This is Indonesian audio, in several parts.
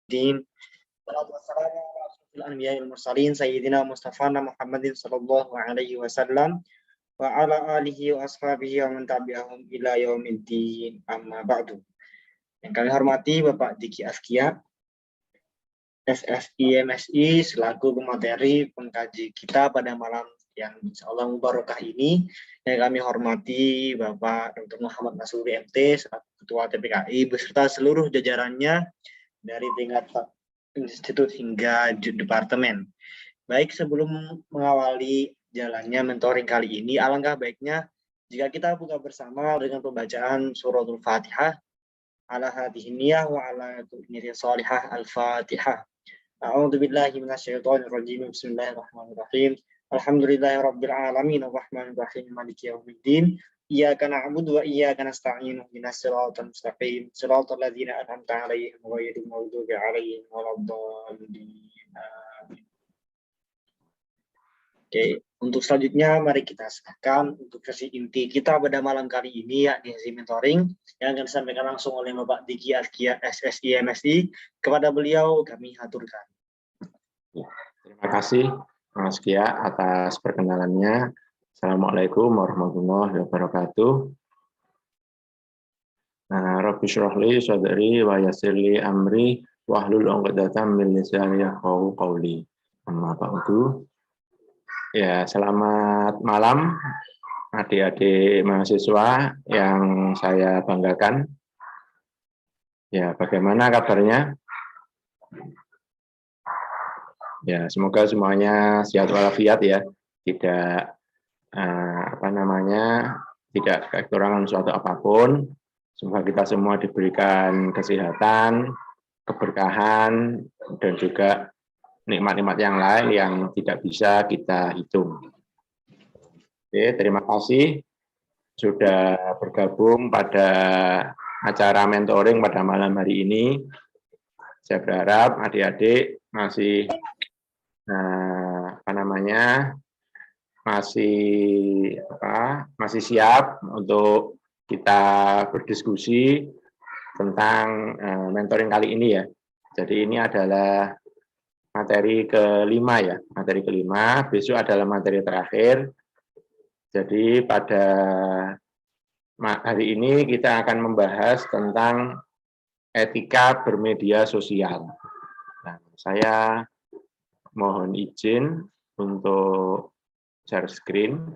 الدين والصلاة والسلام على أشرف الأنبياء والمرسلين سيدنا مصطفانا محمد صلى الله عليه وسلم وعلى آله وأصحابه ومن تبعهم إلى يوم الدين أما بعد. Yang kami hormati Bapak Diki Askia, SSI MSI selaku pemateri pengkaji kita pada malam yang insya Allah mubarakah ini. Yang kami hormati Bapak Dr. Muhammad Nasuri MT selaku Ketua TPKI beserta seluruh jajarannya dari tingkat institut hingga departemen. Baik, sebelum mengawali jalannya mentoring kali ini, alangkah baiknya jika kita buka bersama dengan pembacaan suratul Fatihah ala hadhihi niyah wa ala niyyati shalihah al-Fatihah. A'udzu billahi minasyaitonir rajim. Bismillahirrahmanirrahim. Alhamdulillahirabbil alamin arrahmanir rahim maliki yaumiddin. Iyyaka na'budu wa iyyaka nasta'in ihdinas siratal mustaqim siratal ladzina an'amta 'alaihim ghairil maghdubi 'alaihim waladdallin. Oke, untuk selanjutnya mari kita serahkan untuk sesi inti kita pada malam kali ini, yakni sesi mentoring yang akan disampaikan langsung oleh Bapak Diki Askia SSI MSI. Kepada beliau kami haturkan. Terima kasih Mas Kia atas perkenalannya. Assalamualaikum warahmatullahi wabarakatuh. Rabbi shrah li sadri wa yassir li amri wahlul 'uqdatam min lisani yafqahu qawli. Amma ba'du. Ya, selamat malam adik-adik mahasiswa yang saya banggakan. Ya, bagaimana kabarnya? Ya, semoga semuanya sehat walafiat ya, tidak tidak kekurangan suatu apapun. Semoga kita semua diberikan kesehatan, keberkahan, dan juga nikmat-nikmat yang lain yang tidak bisa kita hitung. Oke, terima kasih sudah bergabung pada acara mentoring pada malam hari ini. Saya berharap adik-adik masih masih siap untuk kita berdiskusi tentang mentoring kali ini ya. Jadi ini adalah materi kelima ya, materi kelima, besok adalah materi terakhir. Jadi pada hari ini kita akan membahas tentang etika bermedia sosial. Nah, saya mohon izin untuk share screen.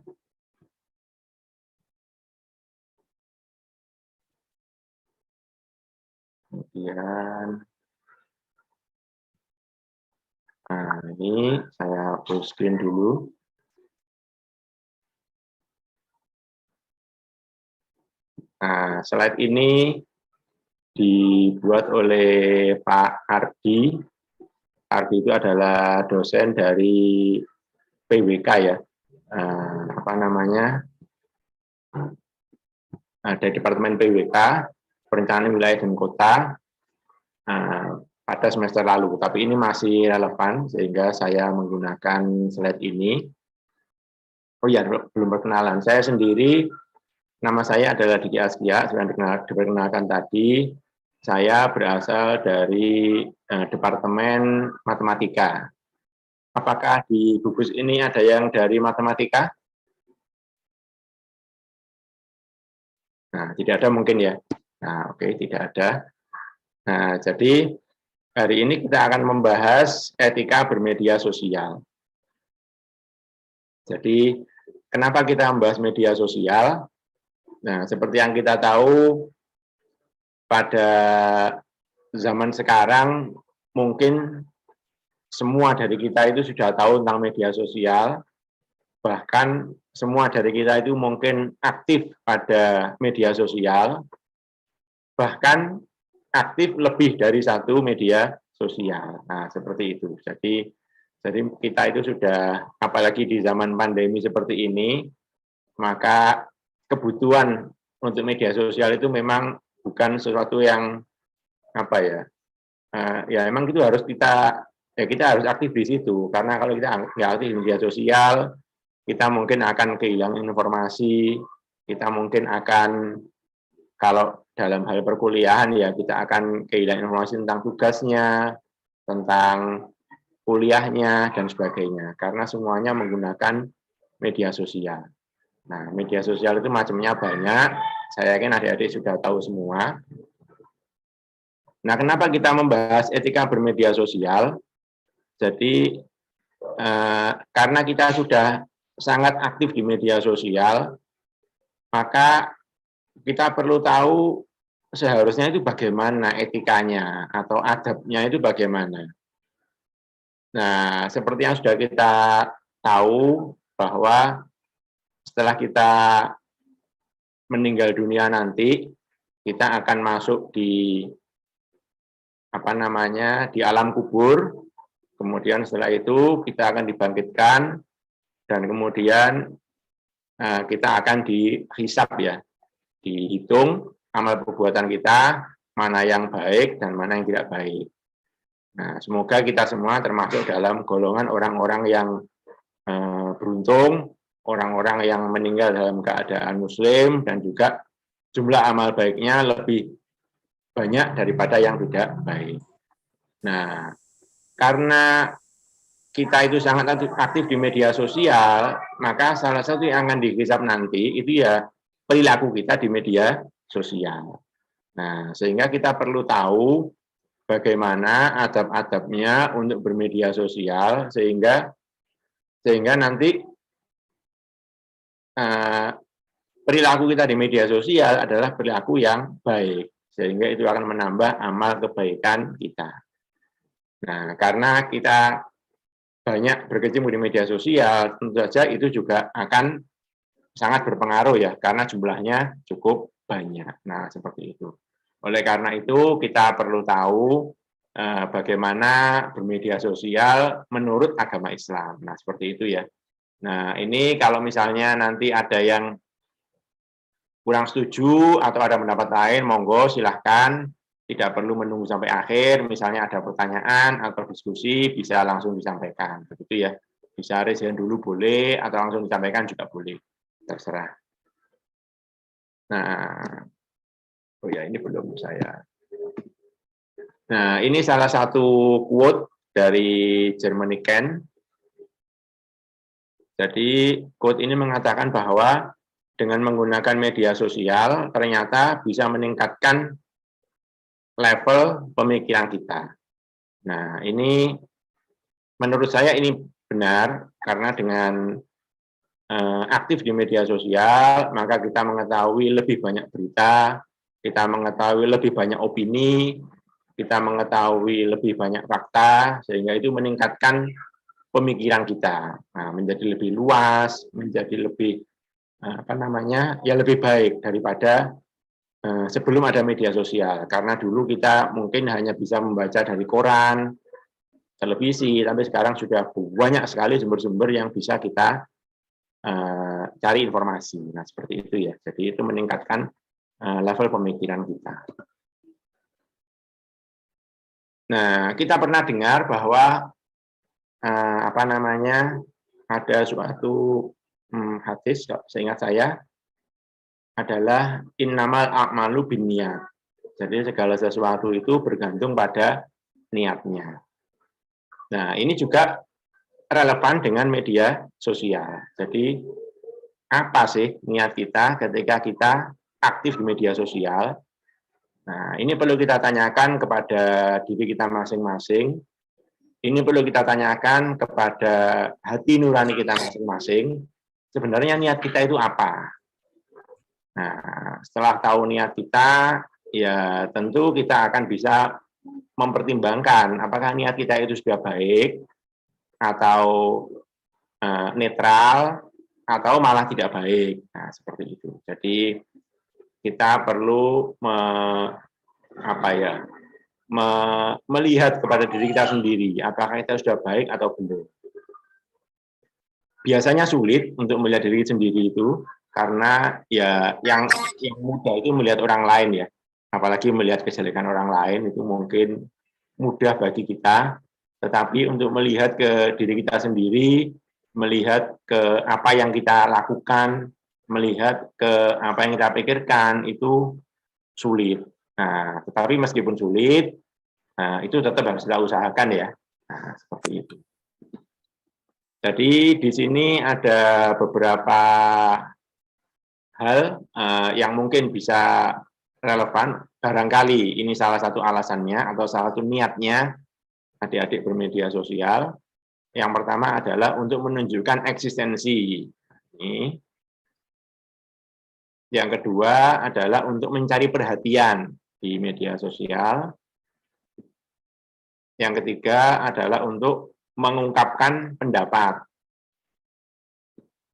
Kemudian ini saya full screen dulu. Nah, slide ini dibuat oleh Pak Ardi. Ardi itu adalah dosen dari PWK ya, dari Departemen PWK, Perencanaan Wilayah dan Kota, pada semester lalu, tapi ini masih relevan sehingga saya menggunakan slide ini. Oh ya, belum perkenalan. Saya sendiri, nama saya adalah Diki Askia, sudah diperkenalkan tadi. Saya berasal dari Departemen Matematika. Apakah di gugus ini ada yang dari matematika? Nah, tidak ada mungkin ya. Nah, oke, tidak ada. Nah, jadi hari ini kita akan membahas etika bermedia sosial. Jadi, kenapa kita membahas media sosial? Nah, seperti yang kita tahu, pada zaman sekarang, mungkin semua dari kita itu sudah tahu tentang media sosial, bahkan semua dari kita itu mungkin aktif pada media sosial, bahkan aktif lebih dari satu media sosial. Nah, seperti itu. Jadi kita itu sudah, apalagi di zaman pandemi seperti ini, maka kebutuhan untuk media sosial itu memang bukan sesuatu yang ya memang itu harus kita harus aktif di situ. Karena kalau kita nggak aktif di media sosial, kita mungkin akan kehilangan informasi, kita mungkin akan kalau dalam hal perkuliahan ya kita akan kehilangan informasi tentang tugasnya, tentang kuliahnya, dan sebagainya. Karena semuanya menggunakan media sosial. Nah, media sosial itu macamnya banyak. Saya yakin adik-adik sudah tahu semua. Nah, kenapa kita membahas etika bermedia sosial? Jadi, karena kita sudah sangat aktif di media sosial, maka kita perlu tahu seharusnya itu bagaimana etikanya atau adabnya itu bagaimana. Nah, seperti yang sudah kita tahu bahwa setelah kita meninggal dunia nanti, kita akan masuk di di alam kubur. Kemudian setelah itu kita akan dibangkitkan dan kemudian kita akan dihisab ya, dihitung amal perbuatan kita, mana yang baik dan mana yang tidak baik. Nah, semoga kita semua termasuk dalam golongan orang-orang yang beruntung, orang-orang yang meninggal dalam keadaan muslim, dan juga jumlah amal baiknya lebih banyak daripada yang tidak baik. Nah, karena kita itu sangat aktif di media sosial, maka salah satu yang akan dihisab nanti itu ya perilaku kita di media sosial. Nah, sehingga kita perlu tahu bagaimana adab-adabnya untuk bermedia sosial, sehingga nanti perilaku kita di media sosial adalah perilaku yang baik, sehingga itu akan menambah amal kebaikan kita. Nah, karena kita banyak berkecimpung di media sosial, tentu saja itu juga akan sangat berpengaruh ya, karena jumlahnya cukup banyak. Nah, seperti itu. Oleh karena itu, kita perlu tahu bagaimana bermedia sosial menurut agama Islam. Nah, seperti itu ya. Nah, ini kalau misalnya nanti ada yang kurang setuju atau ada pendapat lain, monggo silahkan, tidak perlu menunggu sampai akhir, misalnya ada pertanyaan atau diskusi, bisa langsung disampaikan, begitu ya. Bisa raise dulu boleh, atau langsung disampaikan juga boleh, terserah. Nah, oh ya, ini belum saya. Nah, ini salah satu quote dari Germany Can. Jadi, quote ini mengatakan bahwa dengan menggunakan media sosial, ternyata bisa meningkatkan level pemikiran kita. Nah, ini menurut saya ini benar, karena dengan aktif di media sosial, maka kita mengetahui lebih banyak berita, kita mengetahui lebih banyak opini, kita mengetahui lebih banyak fakta, sehingga itu meningkatkan pemikiran kita. Nah, menjadi lebih luas, menjadi lebih ya lebih baik daripada sebelum ada media sosial. Karena dulu kita mungkin hanya bisa membaca dari koran, televisi, tapi sekarang sudah banyak sekali sumber-sumber yang bisa kita cari informasi. Nah, seperti itu ya. Jadi itu meningkatkan level pemikiran kita. Nah, kita pernah dengar bahwa ada suatu hadis, seingat saya, adalah innamal a'malu binniyat. Jadi segala sesuatu itu bergantung pada niatnya. Nah, ini juga relevan dengan media sosial. Jadi, apa sih niat kita ketika kita aktif di media sosial? Nah, ini perlu kita tanyakan kepada diri kita masing-masing. Ini perlu kita tanyakan kepada hati nurani kita masing-masing. Sebenarnya niat kita itu apa? Nah, setelah tahu niat kita, ya tentu kita akan bisa mempertimbangkan apakah niat kita itu sudah baik, atau netral, atau malah tidak baik. Nah, seperti itu. Jadi kita perlu melihat kepada diri kita sendiri, apakah kita sudah baik atau belum. Biasanya sulit untuk melihat diri sendiri itu, karena ya yang mudah itu melihat orang lain ya, apalagi melihat kejelekan orang lain itu mungkin mudah bagi kita, tetapi untuk melihat ke diri kita sendiri, melihat ke apa yang kita lakukan, melihat ke apa yang kita pikirkan, itu sulit. Nah, tetapi meskipun sulit, itu tetap harus kita usahakan ya. Nah, seperti itu. Jadi di sini ada beberapa hal yang mungkin bisa relevan. Barangkali ini salah satu alasannya atau salah satu niatnya adik-adik bermedia sosial. Yang pertama adalah untuk menunjukkan eksistensi. Ini. Yang kedua adalah untuk mencari perhatian di media sosial. Yang ketiga adalah untuk mengungkapkan pendapat.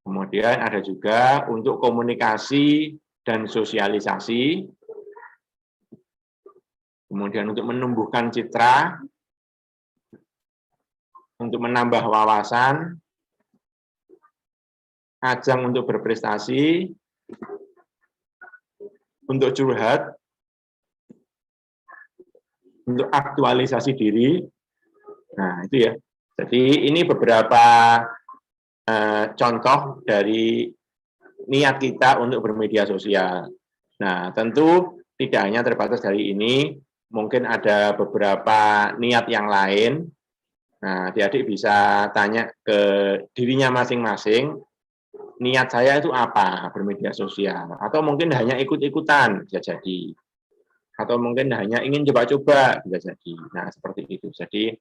Kemudian ada juga untuk komunikasi dan sosialisasi. Kemudian untuk menumbuhkan citra, untuk menambah wawasan, ajang untuk berprestasi, untuk curhat, untuk aktualisasi diri. Nah, itu ya. Jadi ini beberapa contoh dari niat kita untuk bermedia sosial. Nah, tentu tidak hanya terbatas dari ini, mungkin ada beberapa niat yang lain. Nah, adik-adik bisa tanya ke dirinya masing-masing, niat saya itu apa bermedia sosial? Atau mungkin hanya ikut-ikutan, bisa jadi. Atau mungkin hanya ingin coba-coba, bisa jadi. Nah, seperti itu. Jadi,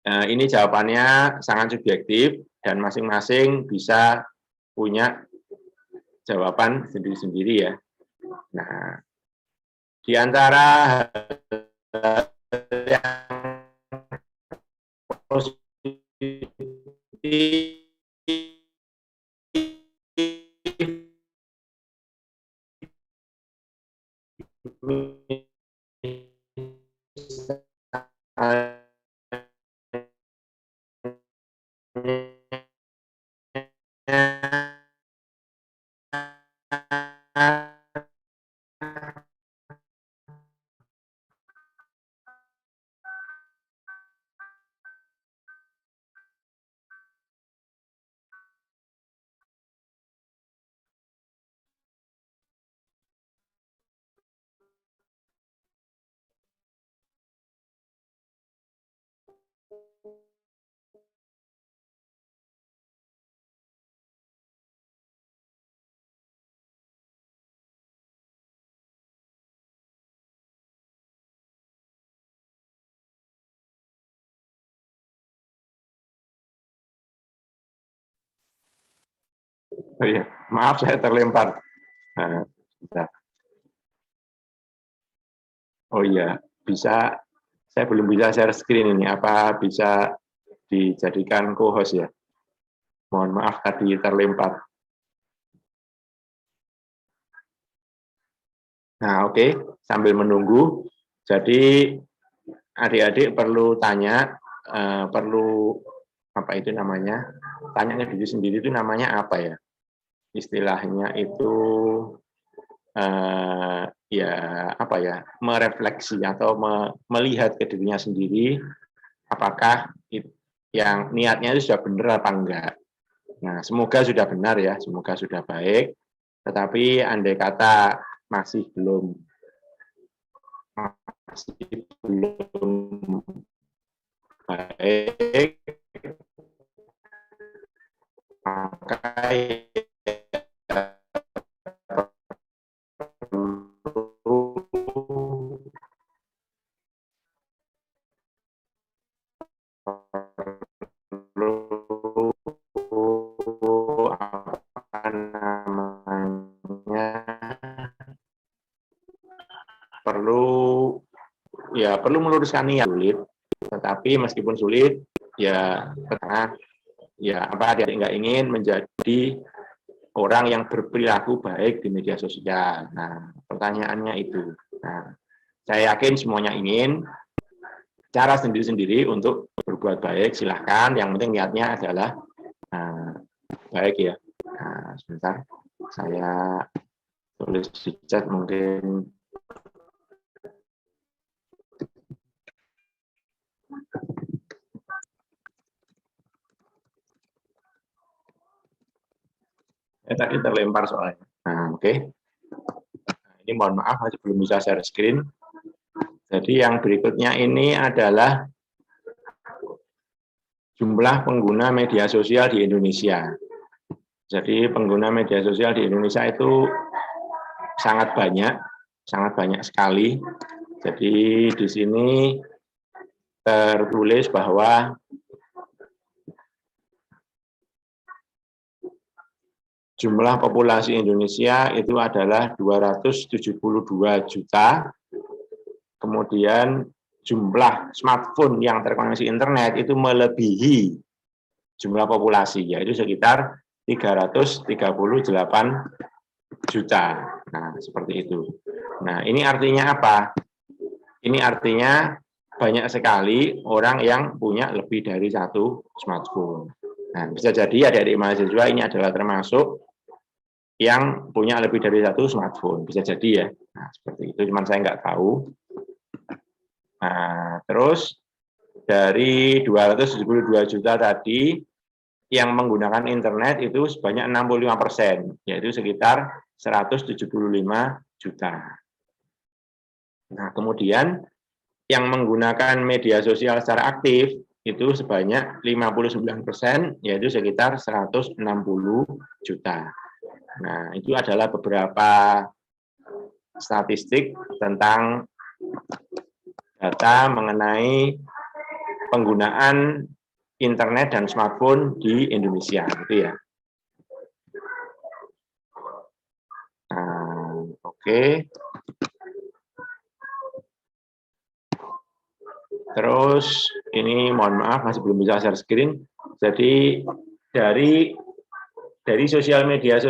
ini jawabannya sangat subjektif, dan masing-masing bisa punya jawaban sendiri-sendiri ya. Nah, di antara yang positif Oh iya, maaf saya terlempar. Nah, oh iya, bisa. Saya belum bisa share screen ini. Apa bisa dijadikan co-host ya? Mohon maaf tadi terlempar. Nah, oke. Sambil menunggu. Jadi adik-adik perlu tanya, perlu apa itu namanya? Tanya ke diri sendiri itu namanya apa ya? Istilahnya itu ya apa ya, merefleksi atau melihat ke dirinya sendiri apakah yang niatnya itu sudah benar apa enggak. Nah, semoga sudah benar ya, semoga sudah baik. Tetapi andai kata masih belum baik, maka perlu meluruskan niat sulit, tetapi meskipun sulit ya karena ya apa dia nggak ingin menjadi orang yang berperilaku baik di media sosial. Nah, pertanyaannya itu. Nah, saya yakin semuanya ingin cara sendiri-sendiri untuk berbuat baik, silahkan. Yang penting niatnya adalah baik ya. Nah, sebentar, saya tulis di chat mungkin. Tadi terlempar soalnya. Nah, oke. Ini Ini mohon maaf masih belum bisa share screen. Jadi yang berikutnya ini adalah jumlah pengguna media sosial di Indonesia. Jadi pengguna media sosial di Indonesia itu sangat banyak sekali. Jadi di sini tertulis bahwa jumlah populasi Indonesia itu adalah 272 juta. Kemudian jumlah smartphone yang terkoneksi internet itu melebihi jumlah populasi, yaitu sekitar 338 juta. Nah, seperti itu. Nah, ini artinya apa? Ini artinya banyak sekali orang yang punya lebih dari satu smartphone. Nah, bisa jadi adik-adik mahasiswa ini adalah termasuk yang punya lebih dari satu smartphone. Bisa jadi ya. Nah, seperti itu, cuman saya nggak tahu. Nah, terus dari 272 juta tadi, yang menggunakan internet itu sebanyak 65%, yaitu sekitar 175 juta. Nah, kemudian yang menggunakan media sosial secara aktif itu sebanyak 59%, yaitu sekitar 160 juta. Nah, itu adalah beberapa statistik tentang data mengenai penggunaan internet dan smartphone di Indonesia, gitu ya. Nah, oke. Terus ini mohon maaf masih belum bisa share screen. Jadi dari sosial media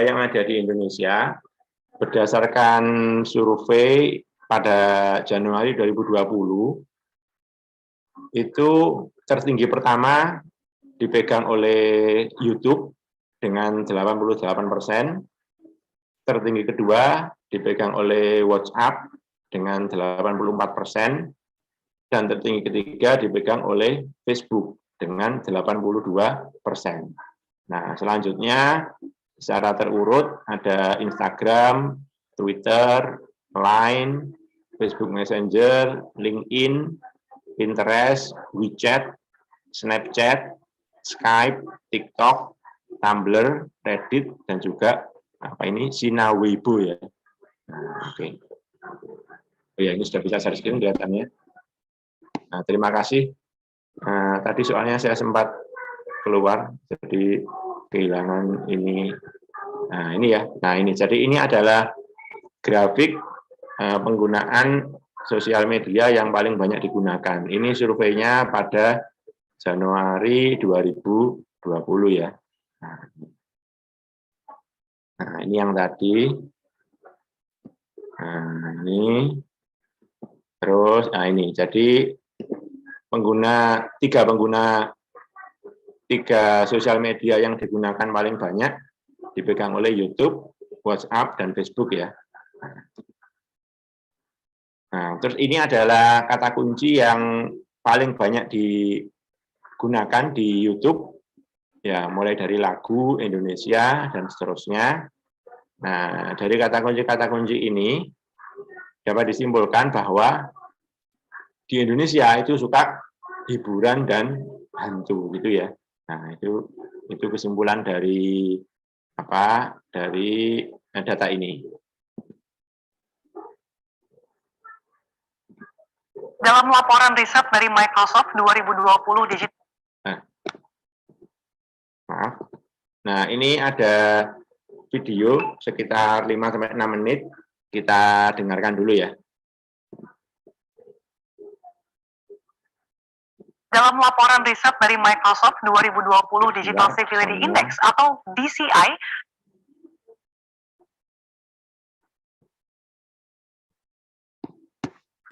yang ada di Indonesia, berdasarkan survei pada Januari 2020, itu tertinggi pertama dipegang oleh YouTube dengan 88%, tertinggi kedua dipegang oleh WhatsApp dengan 84%, dan tertinggi ketiga dipegang oleh Facebook dengan 82%. Nah, selanjutnya secara terurut ada Instagram, Twitter, Line, Facebook Messenger, LinkedIn, Pinterest, WeChat, Snapchat, Skype, TikTok, Tumblr, Reddit, dan juga Sina Weibo ya. Nah, oke. Oh ya, ini sudah bisa share screen kelihatannya. Nah, terima kasih. Nah, tadi soalnya saya sempat keluar, jadi kehilangan ini. Nah, ini ya. Nah, ini. Jadi ini adalah grafik penggunaan sosial media yang paling banyak digunakan. Ini surveinya pada Januari 2020 ya. Nah, ini yang tadi. Nah, ini. Terus, nah ini. Jadi tiga sosial media yang digunakan paling banyak dipegang oleh YouTube, WhatsApp, dan Facebook ya. Nah, terus ini adalah kata kunci yang paling banyak digunakan di YouTube, ya mulai dari lagu Indonesia dan seterusnya. Nah, dari kata kunci ini dapat disimpulkan bahwa di Indonesia itu suka hiburan dan hantu gitu ya. Nah, itu kesimpulan dari data ini. Dalam laporan riset dari Microsoft 2020 digital. Maaf. Nah, ini ada video sekitar 5-6 menit. Kita dengarkan dulu ya. Dalam laporan riset dari Microsoft 2020 Digital Civility Index atau DCI,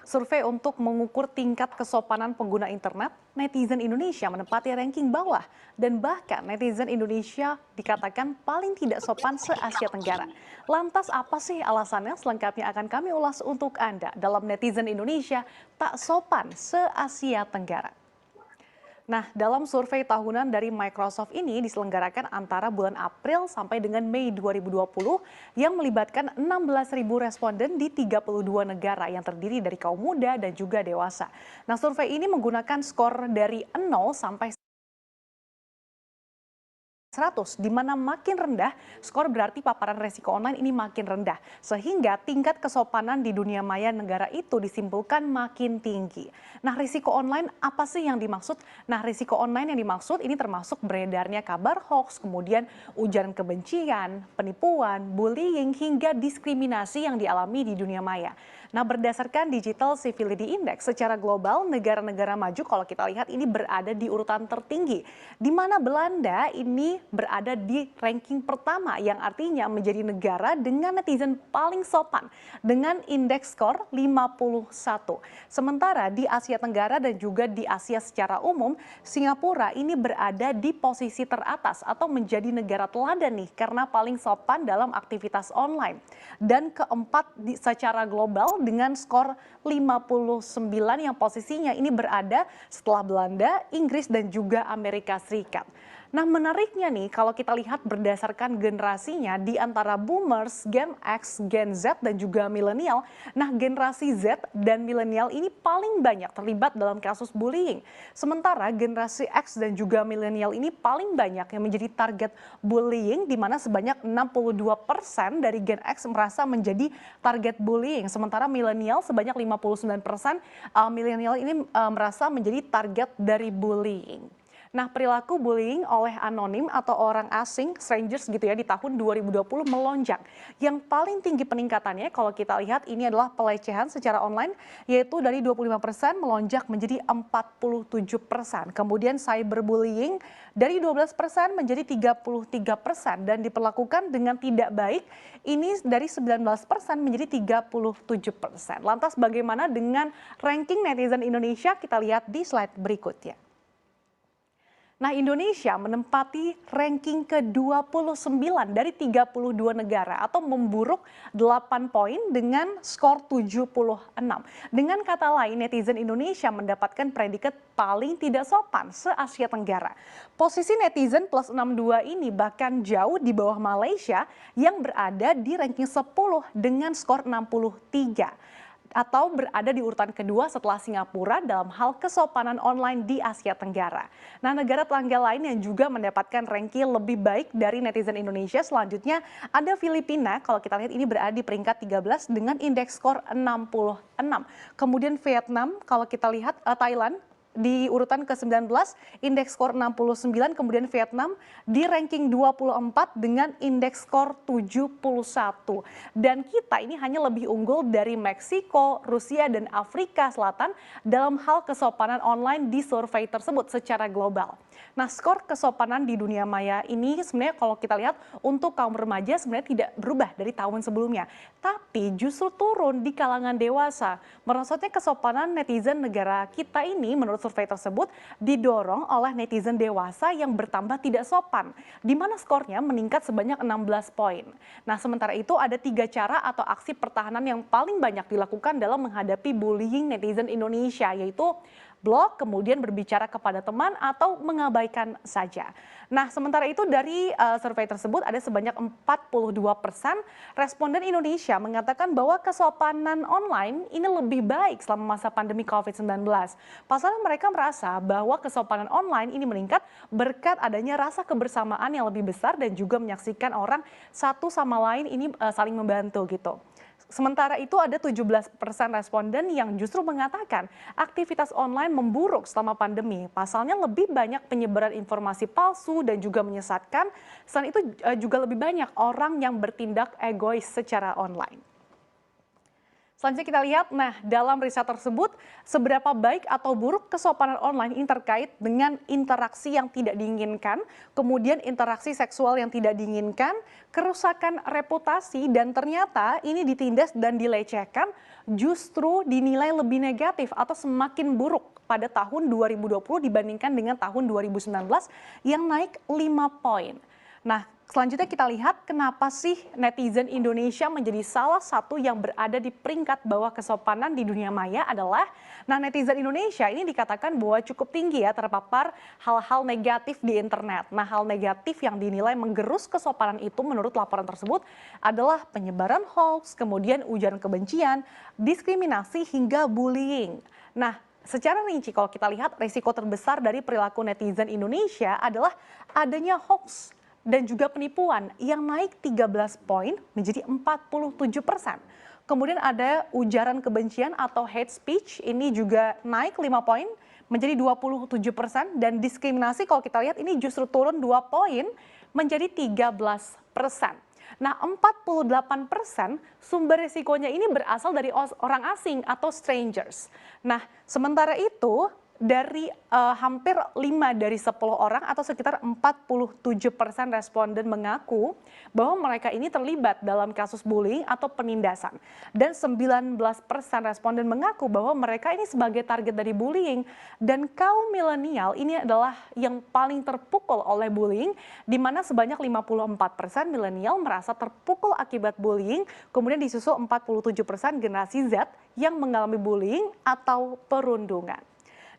survei untuk mengukur tingkat kesopanan pengguna internet, netizen Indonesia menempati ranking bawah dan bahkan netizen Indonesia dikatakan paling tidak sopan se-Asia Tenggara. Lantas apa sih alasannya? Selengkapnya akan kami ulas untuk Anda dalam netizen Indonesia tak sopan se-Asia Tenggara. Nah, dalam survei tahunan dari Microsoft ini diselenggarakan antara bulan April sampai dengan Mei 2020 yang melibatkan 16.000 responden di 32 negara yang terdiri dari kaum muda dan juga dewasa. Nah, survei ini menggunakan skor dari 0 sampai 100, di mana makin rendah, skor berarti paparan resiko online ini makin rendah. Sehingga tingkat kesopanan di dunia maya negara itu disimpulkan makin tinggi. Nah, risiko online apa sih yang dimaksud? Nah, risiko online yang dimaksud ini termasuk beredarnya kabar hoax, kemudian ujaran kebencian, penipuan, bullying, hingga diskriminasi yang dialami di dunia maya. Nah, berdasarkan Digital Civility Index secara global, negara-negara maju kalau kita lihat ini berada di urutan tertinggi, di mana Belanda ini berada di ranking pertama yang artinya menjadi negara dengan netizen paling sopan dengan indeks skor 51. Sementara di Asia Tenggara dan juga di Asia secara umum, Singapura ini berada di posisi teratas atau menjadi negara teladan nih karena paling sopan dalam aktivitas online. Dan keempat secara global dengan skor 59 yang posisinya ini berada setelah Belanda, Inggris dan juga Amerika Serikat. Nah, menariknya nih kalau kita lihat berdasarkan generasinya di antara boomers, Gen X, Gen Z dan juga milenial. Nah, generasi Z dan milenial ini paling banyak terlibat dalam kasus bullying. Sementara generasi X dan juga milenial ini paling banyak yang menjadi target bullying, di mana sebanyak 62% dari Gen X merasa menjadi target bullying. Sementara milenial sebanyak 59% milenial ini merasa menjadi target dari bullying. Nah, perilaku bullying oleh anonim atau orang asing, strangers gitu ya, di tahun 2020 melonjak. Yang paling tinggi peningkatannya kalau kita lihat ini adalah pelecehan secara online, yaitu dari 25% melonjak menjadi 47%. Kemudian cyberbullying dari 12% menjadi 33% dan diperlakukan dengan tidak baik, ini dari 19% menjadi 37%. Lantas bagaimana dengan ranking netizen Indonesia? Kita lihat di slide berikutnya. Nah, Indonesia menempati ranking ke-29 dari 32 negara atau memburuk 8 poin dengan skor 76. Dengan kata lain, netizen Indonesia mendapatkan predikat paling tidak sopan se-Asia Tenggara. Posisi netizen plus 62 ini bahkan jauh di bawah Malaysia yang berada di ranking 10 dengan skor 63. Atau berada di urutan kedua setelah Singapura dalam hal kesopanan online di Asia Tenggara. Nah, negara tetangga lain yang juga mendapatkan ranking lebih baik dari netizen Indonesia selanjutnya ada Filipina, kalau kita lihat ini berada di peringkat 13 dengan indeks skor 66. Kemudian Vietnam, kalau kita lihat Thailand, di urutan ke-19 indeks skor 69, kemudian Vietnam di ranking 24 dengan indeks skor 71. Dan kita ini hanya lebih unggul dari Meksiko, Rusia dan Afrika Selatan dalam hal kesopanan online di survei tersebut secara global. Nah, skor kesopanan di dunia maya ini sebenarnya kalau kita lihat untuk kaum remaja sebenarnya tidak berubah dari tahun sebelumnya, tapi justru turun di kalangan dewasa. Merosotnya kesopanan netizen negara kita ini menurut survei tersebut didorong oleh netizen dewasa yang bertambah tidak sopan, di mana skornya meningkat sebanyak 16 poin. Nah, sementara itu ada 3 cara atau aksi pertahanan yang paling banyak dilakukan dalam menghadapi bullying netizen Indonesia, yaitu blok, kemudian berbicara kepada teman atau mengabaikan saja. Nah, sementara itu dari survei tersebut ada sebanyak 42% responden Indonesia mengatakan bahwa kesopanan online ini lebih baik selama masa pandemi COVID-19. Pasalnya mereka merasa bahwa kesopanan online ini meningkat berkat adanya rasa kebersamaan yang lebih besar dan juga menyaksikan orang satu sama lain ini saling membantu gitu. Sementara itu ada 17% responden yang justru mengatakan aktivitas online memburuk selama pandemi. Pasalnya lebih banyak penyebaran informasi palsu dan juga menyesatkan. Selain itu juga lebih banyak orang yang bertindak egois secara online. Selanjutnya kita lihat, nah dalam riset tersebut seberapa baik atau buruk kesopanan online ini terkait dengan interaksi yang tidak diinginkan, kemudian interaksi seksual yang tidak diinginkan, kerusakan reputasi, dan ternyata ini ditindas dan dilecehkan justru dinilai lebih negatif atau semakin buruk pada tahun 2020 dibandingkan dengan tahun 2019 yang naik 5 poin. Nah, Selanjutnya kita lihat kenapa sih netizen Indonesia menjadi salah satu yang berada di peringkat bawah kesopanan di dunia maya adalah, netizen Indonesia ini dikatakan bahwa cukup tinggi ya terpapar hal-hal negatif di internet. Nah, hal negatif yang dinilai menggerus kesopanan itu menurut laporan tersebut adalah penyebaran hoax, kemudian ujaran kebencian, diskriminasi hingga bullying. Nah, secara rinci kalau kita lihat risiko terbesar dari perilaku netizen Indonesia adalah adanya hoax dan juga penipuan yang naik 13 poin menjadi 47%. Kemudian ada ujaran kebencian atau hate speech, ini juga naik 5 poin menjadi 27%, dan diskriminasi kalau kita lihat ini justru turun 2 poin menjadi 13%. Nah, 48% sumber risikonya ini berasal dari orang asing atau strangers. Nah, sementara itu dari hampir 5 dari 10 orang atau sekitar 47% responden mengaku bahwa mereka ini terlibat dalam kasus bullying atau penindasan. Dan 19% responden mengaku bahwa mereka ini sebagai target dari bullying. Dan kaum milenial ini adalah yang paling terpukul oleh bullying, di mana sebanyak 54% milenial merasa terpukul akibat bullying, kemudian disusul 47% generasi Z yang mengalami bullying atau perundungan.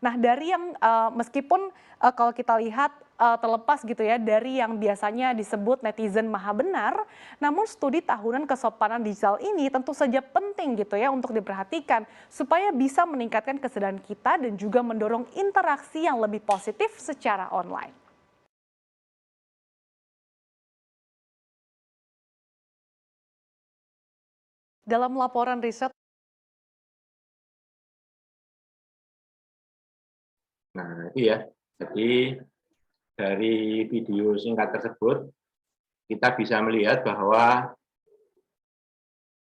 Nah, dari yang meskipun kalau kita lihat terlepas gitu ya dari yang biasanya disebut netizen maha benar, namun studi tahunan kesopanan digital ini tentu saja penting gitu ya untuk diperhatikan supaya bisa meningkatkan kesadaran kita dan juga mendorong interaksi yang lebih positif secara online. Dalam laporan riset Nah, itu ya. Jadi dari video singkat tersebut kita bisa melihat bahwa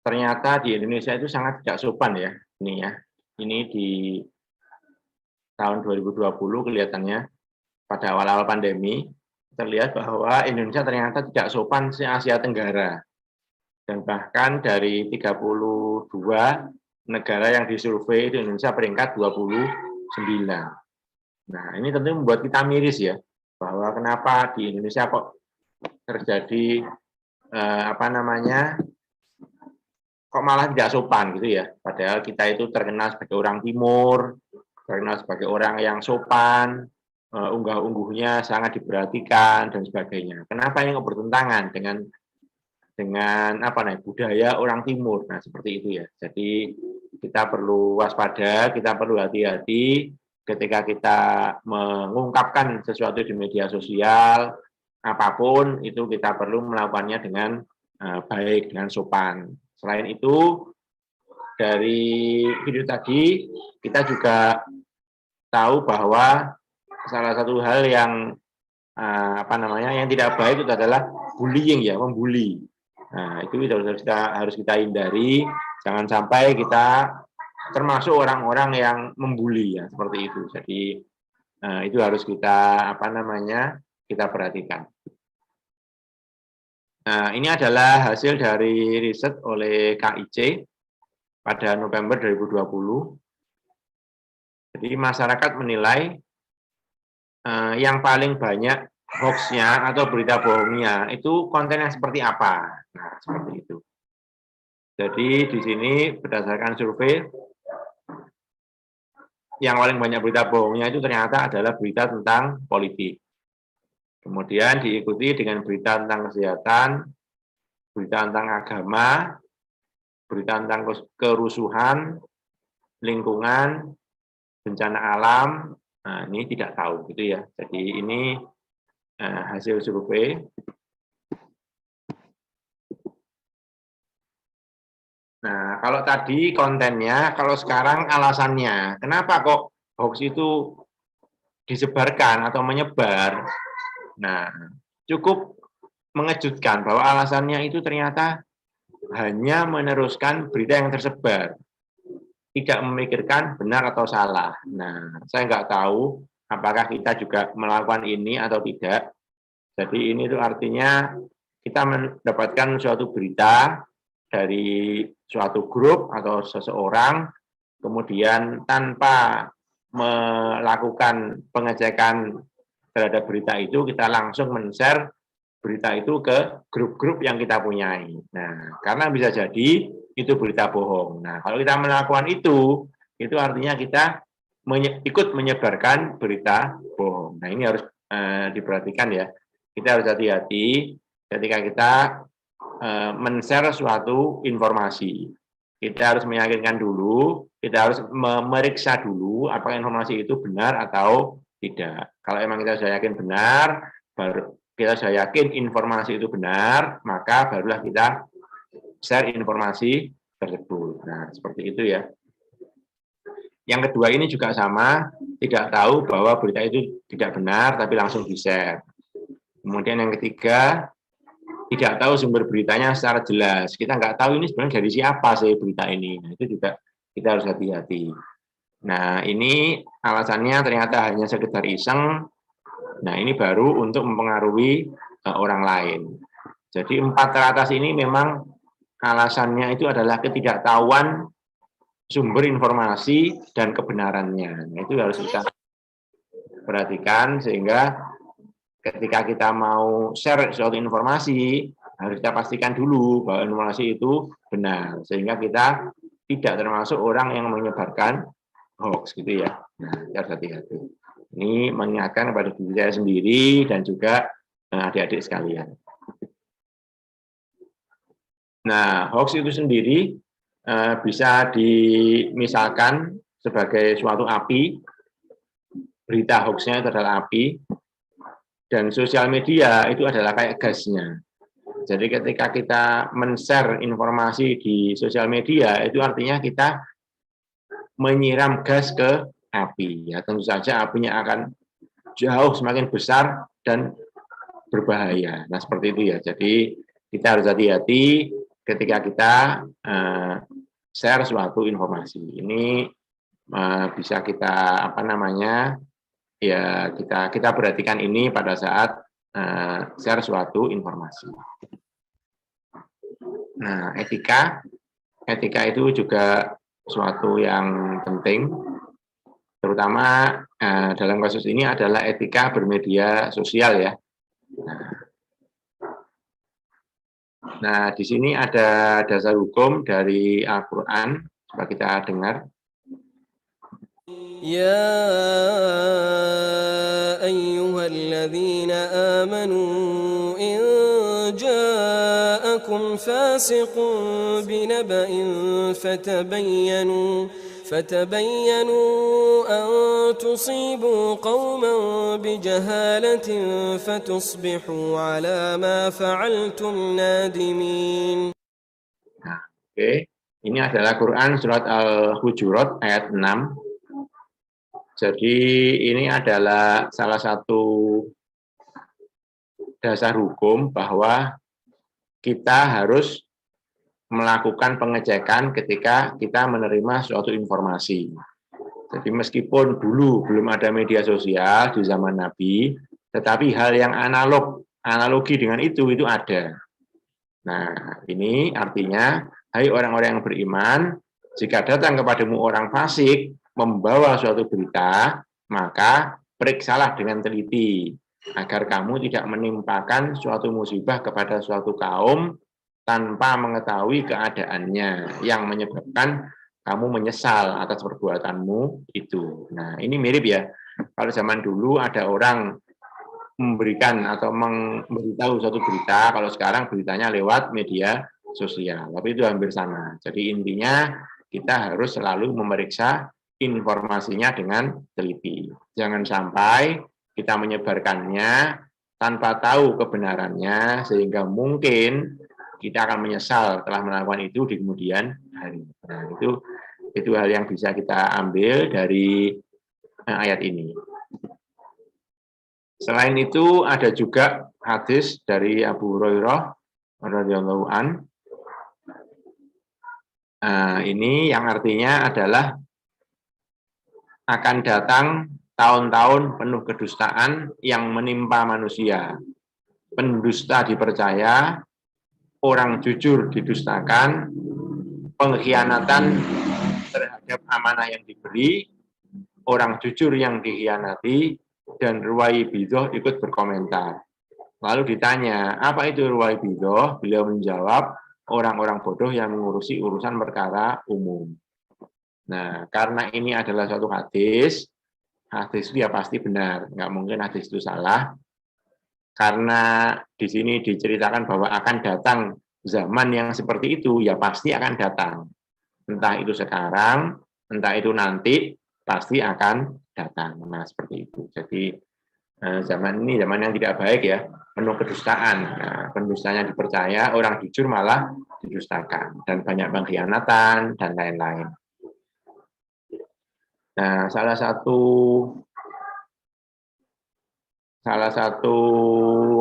ternyata di Indonesia itu sangat tidak sopan ya. Ini ya. Ini di tahun 2020 kelihatannya pada awal-awal pandemi terlihat bahwa Indonesia ternyata tidak sopan se-Asia Tenggara. Dan bahkan dari 32 negara yang disurvei di Indonesia peringkat 29. Nah, ini tentu membuat kita miris ya, bahwa kenapa di Indonesia kok terjadi kok malah tidak sopan gitu ya. Padahal kita itu terkenal sebagai orang timur, terkenal sebagai orang yang sopan, unggah-ungguhnya sangat diperhatikan dan sebagainya. Kenapa ini kok bertentangan dengan budaya orang timur? Nah, seperti itu ya. Jadi kita perlu waspada, kita perlu hati-hati ketika kita mengungkapkan sesuatu di media sosial, apapun itu kita perlu melakukannya dengan baik, dengan sopan. Selain itu, dari video tadi kita juga tahu bahwa salah satu hal yang yang tidak baik itu adalah bullying ya, membuli. Nah, itu harus kita hindari, jangan sampai kita termasuk orang-orang yang membuli ya, seperti itu. Jadi itu harus kita kita perhatikan. Nah, ini adalah hasil dari riset oleh KIC pada November 2020. Jadi masyarakat menilai yang paling banyak hoax-nya atau berita bohongnya itu konten yang seperti apa. Nah, seperti itu. Jadi di sini berdasarkan survei, yang paling banyak berita bohongnya itu ternyata adalah berita tentang politik. Kemudian diikuti dengan berita tentang kesehatan, berita tentang agama, berita tentang kerusuhan, lingkungan, bencana alam. Nah, ini tidak tahu gitu ya. Jadi ini hasil survei. Nah, kalau tadi kontennya, kalau sekarang alasannya. Kenapa kok hoax itu disebarkan atau menyebar? Nah, cukup mengejutkan bahwa alasannya itu ternyata hanya meneruskan berita yang tersebar. Tidak memikirkan benar atau salah. Nah, saya nggak tahu apakah kita juga melakukan ini atau tidak. Jadi ini tuh artinya kita mendapatkan suatu berita dari suatu grup atau seseorang, kemudian tanpa melakukan pengecekan terhadap berita itu, kita langsung men-share berita itu ke grup-grup yang kita punyai. Nah, karena bisa jadi itu berita bohong. Nah, kalau kita melakukan itu artinya kita ikut menyebarkan berita bohong. Nah, ini harus diperhatikan ya. Kita harus hati-hati ketika kita men-share suatu informasi. Kita harus meyakinkan dulu, kita harus memeriksa dulu apakah informasi itu benar atau tidak. Kalau emang kita sudah yakin benar, baru kita sudah yakin informasi itu benar, maka barulah kita share informasi tersebut. Nah, seperti itu ya. Yang kedua ini juga sama, tidak tahu bahwa berita itu tidak benar, tapi langsung di-share. Kemudian yang ketiga, tidak tahu sumber beritanya secara jelas. Kita nggak tahu ini sebenarnya dari siapa sih berita ini. Nah, itu juga kita harus hati-hati. Nah, ini alasannya ternyata hanya sekedar iseng. Nah, ini baru untuk mempengaruhi orang lain. Jadi 4 teratas ini memang alasannya itu adalah ketidaktahuan sumber informasi dan kebenarannya. Nah, itu harus kita perhatikan sehingga ketika kita mau share suatu informasi, harus kita pastikan dulu bahwa informasi itu benar, sehingga kita tidak termasuk orang yang menyebarkan hoax gitu ya. Nah, kita harus hati-hati. Ini mengingatkan kepada diri saya sendiri dan juga adik-adik sekalian. Nah, hoax itu sendiri bisa dimisalkan sebagai suatu api. Berita hoaxnya itu adalah api. Dan sosial media itu adalah kayak gasnya. Jadi ketika kita men-share informasi di sosial media, itu artinya kita menyiram gas ke api. Ya, tentu saja apinya akan jauh semakin besar dan berbahaya. Nah, seperti itu ya. Jadi kita harus hati-hati ketika kita share suatu informasi. Ini bisa kita ya kita perhatikan ini pada saat share suatu informasi. Nah, etika itu juga suatu yang penting, terutama dalam kasus ini adalah etika bermedia sosial ya. Nah, di sini ada dasar hukum dari Al-Quran, coba kita dengar. يا أيها الذين آمنوا إن جاءكم فاسق بنبأ فتبينوا أن تصيبوا قوما بجهالة فتصبحوا على ما فعلتم نادمين. Oke. Ini adalah Quran surat Al-Hujurat ayat 6. Jadi ini adalah salah satu dasar hukum bahwa kita harus melakukan pengecekan ketika kita menerima suatu informasi. Jadi meskipun dulu belum ada media sosial di zaman Nabi, tetapi hal yang analogi dengan itu ada. Nah, ini artinya hai orang-orang yang beriman, jika datang kepadamu orang fasik membawa suatu berita, maka periksalah dengan teliti agar kamu tidak menimpakan suatu musibah kepada suatu kaum tanpa mengetahui keadaannya yang menyebabkan kamu menyesal atas perbuatanmu itu. Nah, ini mirip ya. Kalau zaman dulu ada orang memberikan atau memberitahu suatu berita, kalau sekarang beritanya lewat media sosial, tapi itu hampir sama. Jadi intinya kita harus selalu memeriksa informasinya dengan teliti. Jangan sampai kita menyebarkannya tanpa tahu kebenarannya, sehingga mungkin kita akan menyesal telah melakukan itu di kemudian hari. Nah, itu hal yang bisa kita ambil dari ayat ini. Selain itu ada juga hadis dari Abu Hurairah radhiyallahu an. Ini yang artinya adalah akan datang tahun-tahun penuh kedustaan yang menimpa manusia. Pendusta dipercaya, orang jujur didustakan, pengkhianatan terhadap amanah yang diberi, orang jujur yang dikhianati, dan ruwai bidoh ikut berkomentar. Lalu ditanya, apa itu ruwaibidah? Beliau menjawab, orang-orang bodoh yang mengurusi urusan perkara umum. Nah, karena ini adalah suatu hadis itu ya pasti benar, nggak mungkin hadis itu salah. Karena di sini diceritakan bahwa akan datang zaman yang seperti itu, ya pasti akan datang. Entah itu sekarang, entah itu nanti, pasti akan datang. Nah, seperti itu. Jadi zaman ini zaman yang tidak baik ya, penuh kedustaan. Nah, pendustanya dipercaya, orang jujur malah didustakan, dan banyak pengkhianatan dan lain-lain. Nah, salah satu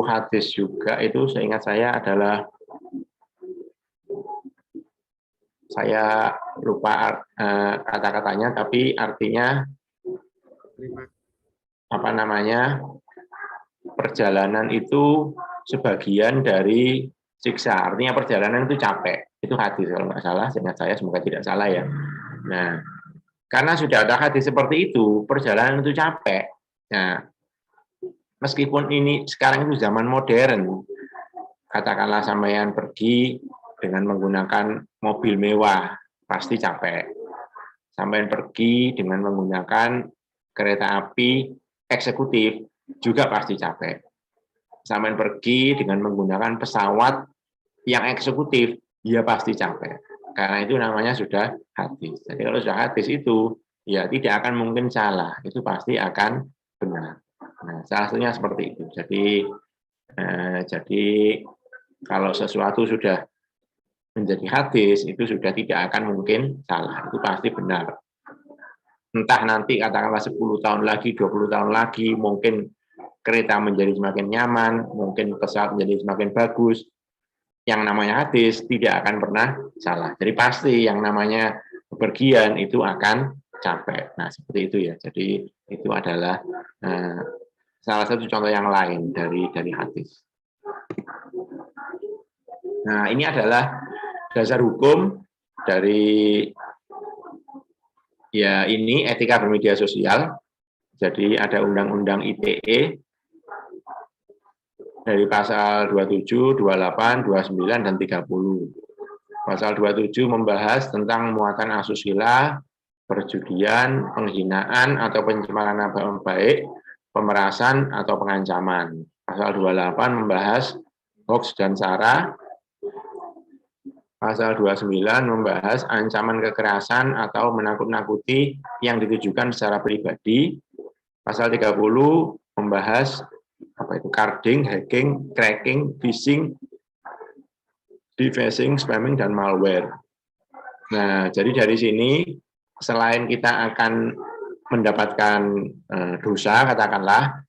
hadis juga itu seingat saya adalah, saya lupa kata-katanya, tapi artinya apa namanya, perjalanan itu sebagian dari siksa. Artinya perjalanan itu capek. Itu hadis kalau nggak salah, seingat saya, semoga tidak salah ya. Nah, karena sudah ada hadis seperti itu, perjalanan itu capek. Nah, meskipun ini sekarang itu zaman modern, katakanlah sampean pergi dengan menggunakan mobil mewah, pasti capek. Sampean pergi dengan menggunakan kereta api eksekutif, juga pasti capek. Sampean pergi dengan menggunakan pesawat yang eksekutif, ya pasti capek. Karena itu namanya sudah hadis. Jadi kalau sudah hadis itu, ya tidak akan mungkin salah. Itu pasti akan benar. Nah, salah satunya seperti itu. Jadi kalau sesuatu sudah menjadi hadis, itu sudah tidak akan mungkin salah. Itu pasti benar. Entah nanti katakanlah 10 tahun lagi, 20 tahun lagi, mungkin kereta menjadi semakin nyaman, mungkin pesawat menjadi semakin bagus. Yang namanya hadis tidak akan pernah salah. Jadi pasti yang namanya bepergian itu akan capek. Nah, seperti itu ya. Jadi itu adalah salah satu contoh yang lain dari hadis. Nah, ini adalah dasar hukum dari ya ini etika bermedia sosial. Jadi ada Undang-Undang ITE dari pasal 27, 28, 29, dan 30. Pasal 27 membahas tentang muatan asusila, perjudian, penghinaan atau pencemaran nama baik, pemerasan atau pengancaman. Pasal 28 membahas hoax dan sara. Pasal 29 membahas ancaman kekerasan atau menakut-nakuti yang ditujukan secara pribadi. Pasal 30 membahas carding, hacking, cracking, phishing, defacing, spamming, dan malware. Nah, jadi dari sini selain kita akan mendapatkan dosa, katakanlah,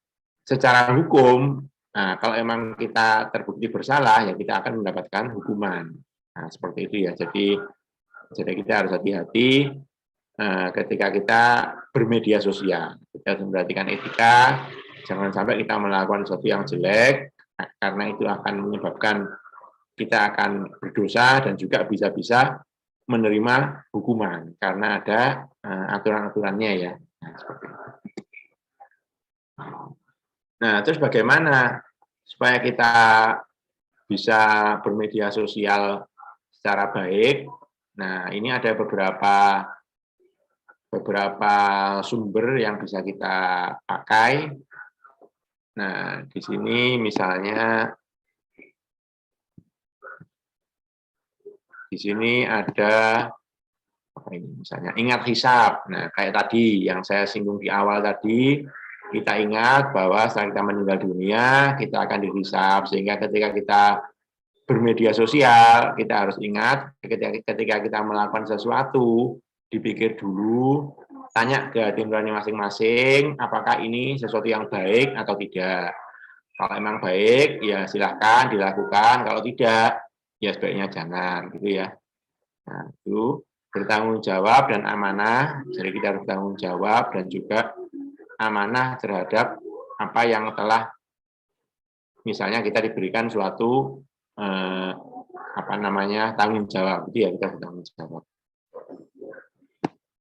secara hukum, nah, kalau emang kita terbukti bersalah, ya kita akan mendapatkan hukuman. Nah, seperti itu ya. Jadi kita harus hati-hati ketika kita bermedia sosial. Kita harus memperhatikan etika, jangan sampai kita melakukan sesuatu yang jelek, karena itu akan menyebabkan kita akan berdosa dan juga bisa-bisa menerima hukuman, karena ada aturan-aturannya ya. Nah, seperti itu. Nah, terus bagaimana supaya kita bisa bermedia sosial secara baik? Nah, ini ada beberapa sumber yang bisa kita pakai. Nah, di sini misalnya di sini ada apa ini misalnya ingat hisab. Nah, kayak tadi yang saya singgung di awal tadi, kita ingat bahwa setelah kita meninggal dunia, kita akan dihisab, sehingga ketika kita bermedia sosial, kita harus ingat ketika kita melakukan sesuatu, dipikir dulu, tanya ke hati nurani masing-masing, apakah ini sesuatu yang baik atau tidak. Kalau memang baik, ya silahkan dilakukan. Kalau tidak, ya sebaiknya jangan, gitu ya. Nah, itu bertanggung jawab dan amanah. Jadi kita harus bertanggung jawab dan juga amanah terhadap apa yang telah, misalnya kita diberikan suatu tanggung jawab. Itu ya kita bertanggung jawab.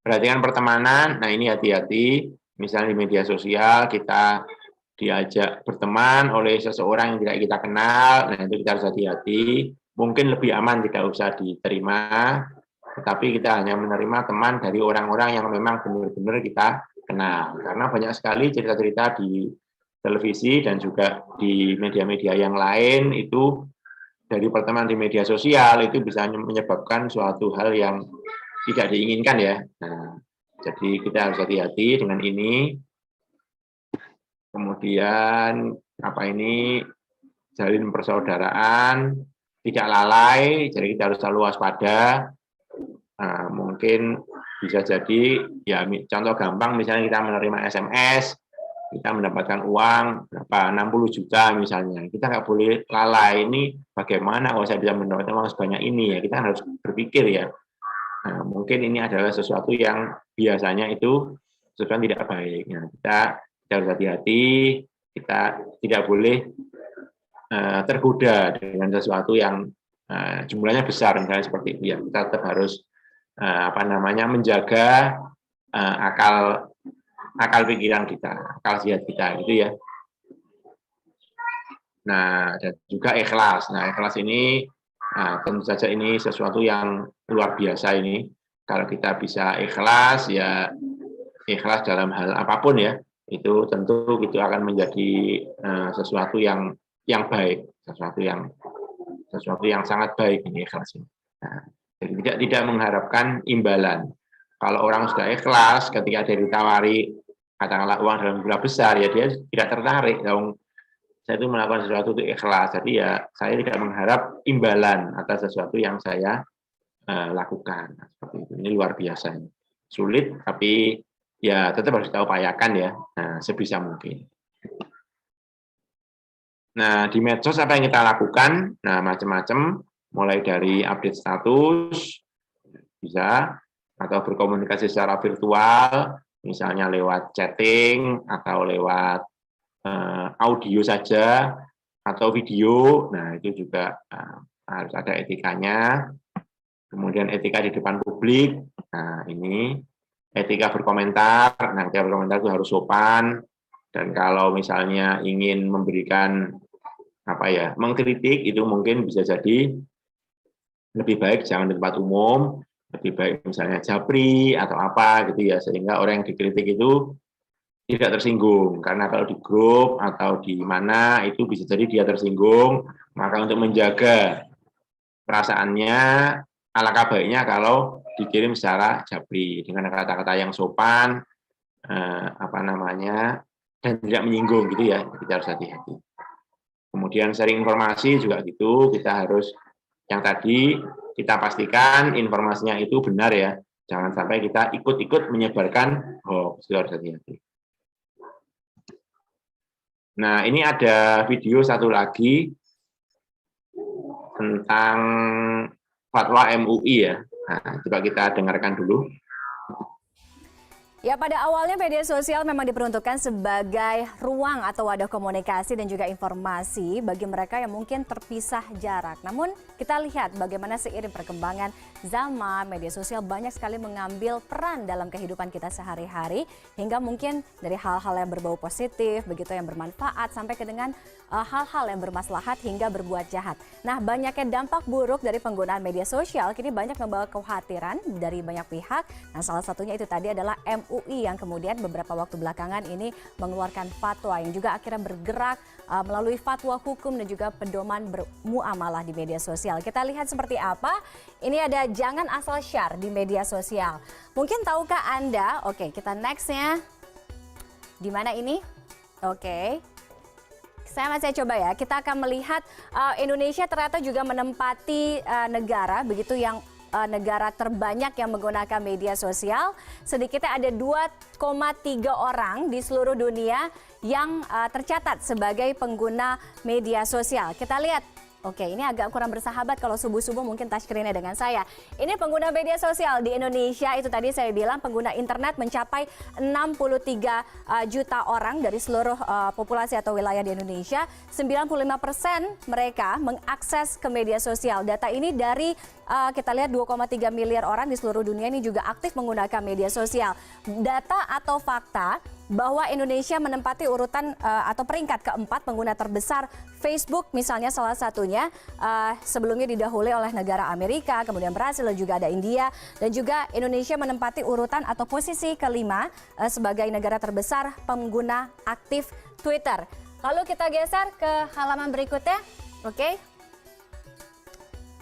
Perhatikan pertemanan. Nah, ini hati-hati. Misalnya di media sosial kita diajak berteman oleh seseorang yang tidak kita kenal, nah itu kita harus hati-hati. Mungkin lebih aman tidak usah diterima, tetapi kita hanya menerima teman dari orang-orang yang memang benar-benar kita kenal. Karena banyak sekali cerita-cerita di televisi dan juga di media-media yang lain itu dari pertemanan di media sosial itu bisa menyebabkan suatu hal yang tidak diinginkan ya. Nah, jadi kita harus hati-hati dengan ini. Kemudian jalin persaudaraan, tidak lalai, jadi kita harus selalu waspada. Nah, mungkin bisa jadi ya contoh gampang misalnya kita menerima SMS, kita mendapatkan uang berapa 60 juta misalnya, kita nggak boleh lalai. Ini bagaimana kalau saya bisa mendapatkan uang sebanyak ini ya, kita harus berpikir ya. Nah, mungkin ini adalah sesuatu yang biasanya itu sesuatu tidak baik. Nah, kita harus hati-hati, kita tidak boleh tergoda dengan sesuatu yang jumlahnya besar misalnya seperti itu ya. Kita tetap harus menjaga akal pikiran kita, akal sehat kita gitu ya. Nah, dan juga ikhlas. Nah, ikhlas ini tentu saja ini sesuatu yang luar biasa ini. Kalau kita bisa ikhlas ya, ikhlas dalam hal apapun ya, itu tentu itu akan menjadi sesuatu yang baik, sesuatu yang sangat baik ini ikhlas ini. Nah, jadi tidak mengharapkan imbalan. Kalau orang sudah ikhlas, ketika dia ditawari katakanlah uang dalam jumlah besar, ya dia tidak tertarik. Saya itu melakukan sesuatu itu ikhlas, jadi ya saya tidak mengharap imbalan atas sesuatu yang saya lakukan. Nah, seperti itu. Ini luar biasa. Sulit, tapi ya tetap harus kita upayakan ya, sebisa mungkin. Nah, di medsos apa yang kita lakukan? Nah, macam-macam, mulai dari update status, bisa, atau berkomunikasi secara virtual, misalnya lewat chatting, atau lewat audio saja, atau video. Nah, itu juga harus ada etikanya. Kemudian etika di depan publik. Nah, ini etika berkomentar. Nah, etika berkomentar itu harus sopan. Dan kalau misalnya ingin memberikan mengkritik, itu mungkin bisa jadi lebih baik jangan di tempat umum, lebih baik misalnya japri atau apa gitu ya, sehingga orang yang dikritik itu tidak tersinggung. Karena kalau di grup atau di mana itu bisa jadi dia tersinggung. Maka untuk menjaga perasaannya, alangkah baiknya kalau dikirim secara japri dengan kata-kata yang sopan, dan tidak menyinggung gitu ya. Kita harus hati-hati. Kemudian sharing informasi juga gitu, kita harus yang tadi kita pastikan informasinya itu benar ya. Jangan sampai kita ikut-ikut menyebarkan hoax, itu harus hati-hati. Nah, ini ada video satu lagi tentang fatwa MUI ya. Nah, coba kita dengarkan dulu. Ya, pada awalnya media sosial memang diperuntukkan sebagai ruang atau wadah komunikasi dan juga informasi bagi mereka yang mungkin terpisah jarak. Namun kita lihat bagaimana seiring perkembangan zaman, media sosial banyak sekali mengambil peran dalam kehidupan kita sehari-hari, hingga mungkin dari hal-hal yang berbau positif, begitu yang bermanfaat, sampai ke dengan hal-hal yang bermaslahat hingga berbuat jahat. Nah, banyaknya dampak buruk dari penggunaan media sosial kini banyak membawa kekhawatiran dari banyak pihak. Nah, salah satunya itu tadi adalah MUI yang kemudian beberapa waktu belakangan ini mengeluarkan fatwa yang juga akhirnya bergerak melalui fatwa hukum dan juga pedoman bermuamalah di media sosial. Kita lihat seperti apa. Ini ada jangan asal share di media sosial. Mungkin tahukah Anda? Oke, kita nextnya. Di mana ini? Oke. Saya masih coba ya, kita akan melihat Indonesia ternyata juga menempati negara begitu yang negara terbanyak yang menggunakan media sosial. Sedikitnya ada 2,3 orang di seluruh dunia yang tercatat sebagai pengguna media sosial. Kita lihat. Oke, ini agak kurang bersahabat kalau subuh-subuh mungkin touchscreen-nya dengan saya. Ini pengguna media sosial di Indonesia, itu tadi saya bilang pengguna internet mencapai 63 juta orang dari seluruh populasi atau wilayah di Indonesia. 95% mereka mengakses ke media sosial. Data ini dari kita lihat 2,3 miliar orang di seluruh dunia ini juga aktif menggunakan media sosial. Data atau fakta bahwa Indonesia menempati urutan atau peringkat keempat pengguna terbesar Facebook, misalnya salah satunya sebelumnya didahului oleh negara Amerika, kemudian Brasil, dan juga ada India, dan juga Indonesia menempati urutan atau posisi kelima sebagai negara terbesar pengguna aktif Twitter. Lalu kita geser ke halaman berikutnya, oke?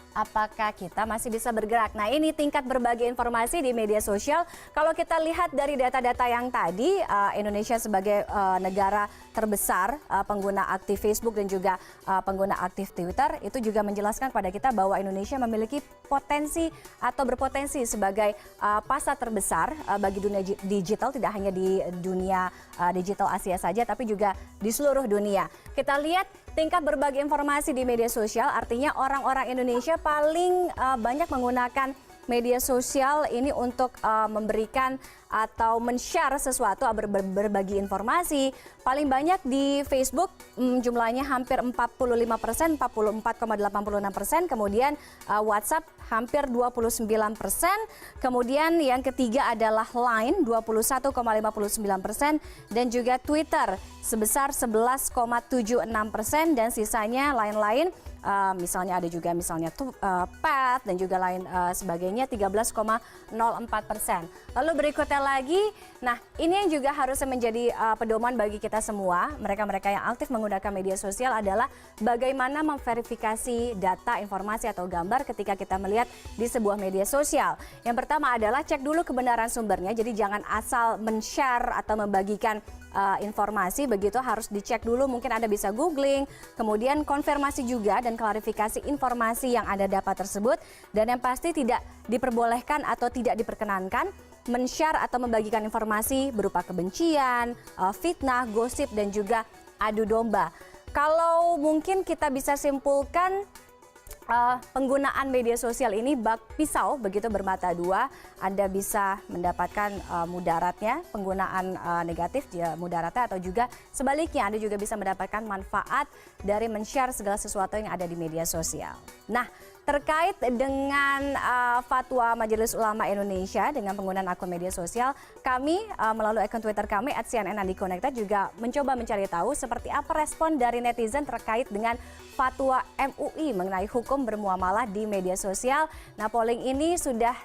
Apakah kita masih bisa bergerak? Nah, ini tingkat berbagi informasi di media sosial. Kalau kita lihat dari data-data yang tadi, Indonesia sebagai negara terbesar pengguna aktif Facebook dan juga pengguna aktif Twitter, itu juga menjelaskan pada kita bahwa Indonesia memiliki potensi atau berpotensi sebagai pasar terbesar bagi dunia digital, tidak hanya di dunia digital Asia saja, tapi juga di seluruh dunia. Kita lihat tingkat berbagi informasi di media sosial, artinya orang-orang Indonesia paling banyak menggunakan media sosial ini untuk memberikan atau men-share sesuatu, berbagi informasi. Paling banyak di Facebook, jumlahnya hampir 45%, 44,86%. Kemudian WhatsApp hampir 29%. Kemudian yang ketiga adalah Line 21,59%, dan juga Twitter sebesar 11,76%, dan sisanya lain-lain. Misalnya ada juga Path dan juga lain sebagainya 13,04%. Lalu berikutnya lagi, nah ini yang juga harusnya menjadi pedoman bagi kita semua, mereka-mereka yang aktif menggunakan media sosial, adalah bagaimana memverifikasi data, informasi atau gambar ketika kita melihat di sebuah media sosial. Yang pertama adalah cek dulu kebenaran sumbernya, jadi jangan asal men-share atau membagikan informasi begitu, harus dicek dulu, mungkin Anda bisa googling, kemudian konfirmasi juga dan klarifikasi informasi yang Anda dapat tersebut, dan yang pasti tidak diperbolehkan atau tidak diperkenankan men-share atau membagikan informasi berupa kebencian, fitnah, gosip, dan juga adu domba. Kalau mungkin kita bisa simpulkan, penggunaan media sosial ini bak pisau begitu, bermata dua. Anda bisa mendapatkan mudaratnya, penggunaan negatif mudaratnya, atau juga sebaliknya Anda juga bisa mendapatkan manfaat dari men-share segala sesuatu yang ada di media sosial. Nah, terkait dengan fatwa Majelis Ulama Indonesia dengan penggunaan akun media sosial, kami melalui akun Twitter kami @cnnandiconnected juga mencoba mencari tahu seperti apa respon dari netizen terkait dengan fatwa MUI mengenai hukum bermuamalah di media sosial. Nah, polling ini sudah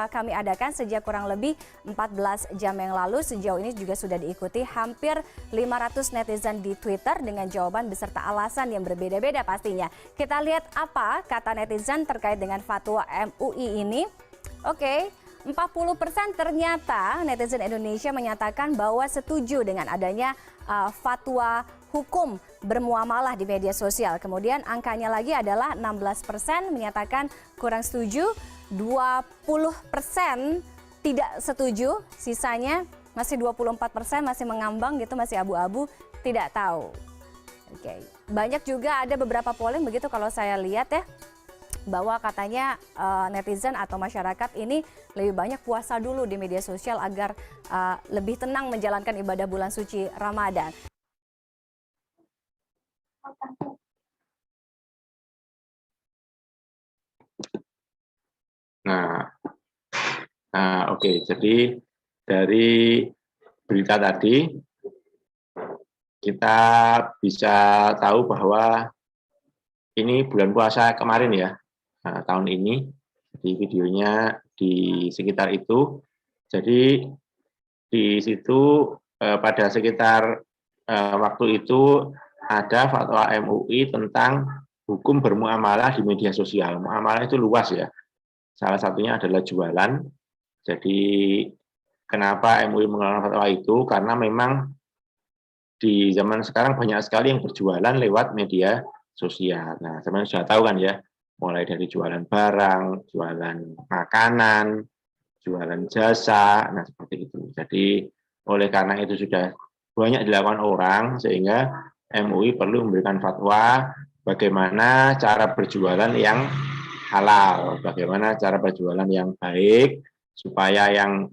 kami adakan sejak kurang lebih 14 jam yang lalu. Sejauh ini juga sudah diikuti hampir 500 netizen di Twitter dengan jawaban beserta alasan yang berbeda-beda pastinya. Kita lihat apa kata netizen terkait dengan fatwa MUI ini. Oke, 40% ternyata netizen Indonesia menyatakan bahwa setuju dengan adanya fatwa hukum bermuamalah di media sosial. Kemudian angkanya lagi adalah 16% menyatakan kurang setuju, 20% tidak setuju, sisanya masih 24% masih mengambang gitu, masih abu-abu, tidak tahu. Oke. Banyak juga ada beberapa polling begitu kalau saya lihat ya, bahwa katanya netizen atau masyarakat ini lebih banyak puasa dulu di media sosial agar lebih tenang menjalankan ibadah bulan suci Ramadan. Oke. Jadi dari berita tadi kita bisa tahu bahwa ini bulan puasa kemarin ya, tahun ini, di videonya di sekitar itu. Jadi di situ pada sekitar waktu itu ada fatwa MUI tentang hukum bermuamalah di media sosial. Muamalah itu luas ya. Salah satunya adalah jualan. Jadi kenapa MUI mengeluarkan fatwa itu? Karena memang di zaman sekarang banyak sekali yang berjualan lewat media sosial. Nah, sebenarnya sudah tahu kan ya, mulai dari jualan barang, jualan makanan, jualan jasa, nah seperti itu. Jadi oleh karena itu sudah banyak dilakukan orang, sehingga MUI perlu memberikan fatwa bagaimana cara berjualan yang halal, bagaimana cara berjualan yang baik, supaya yang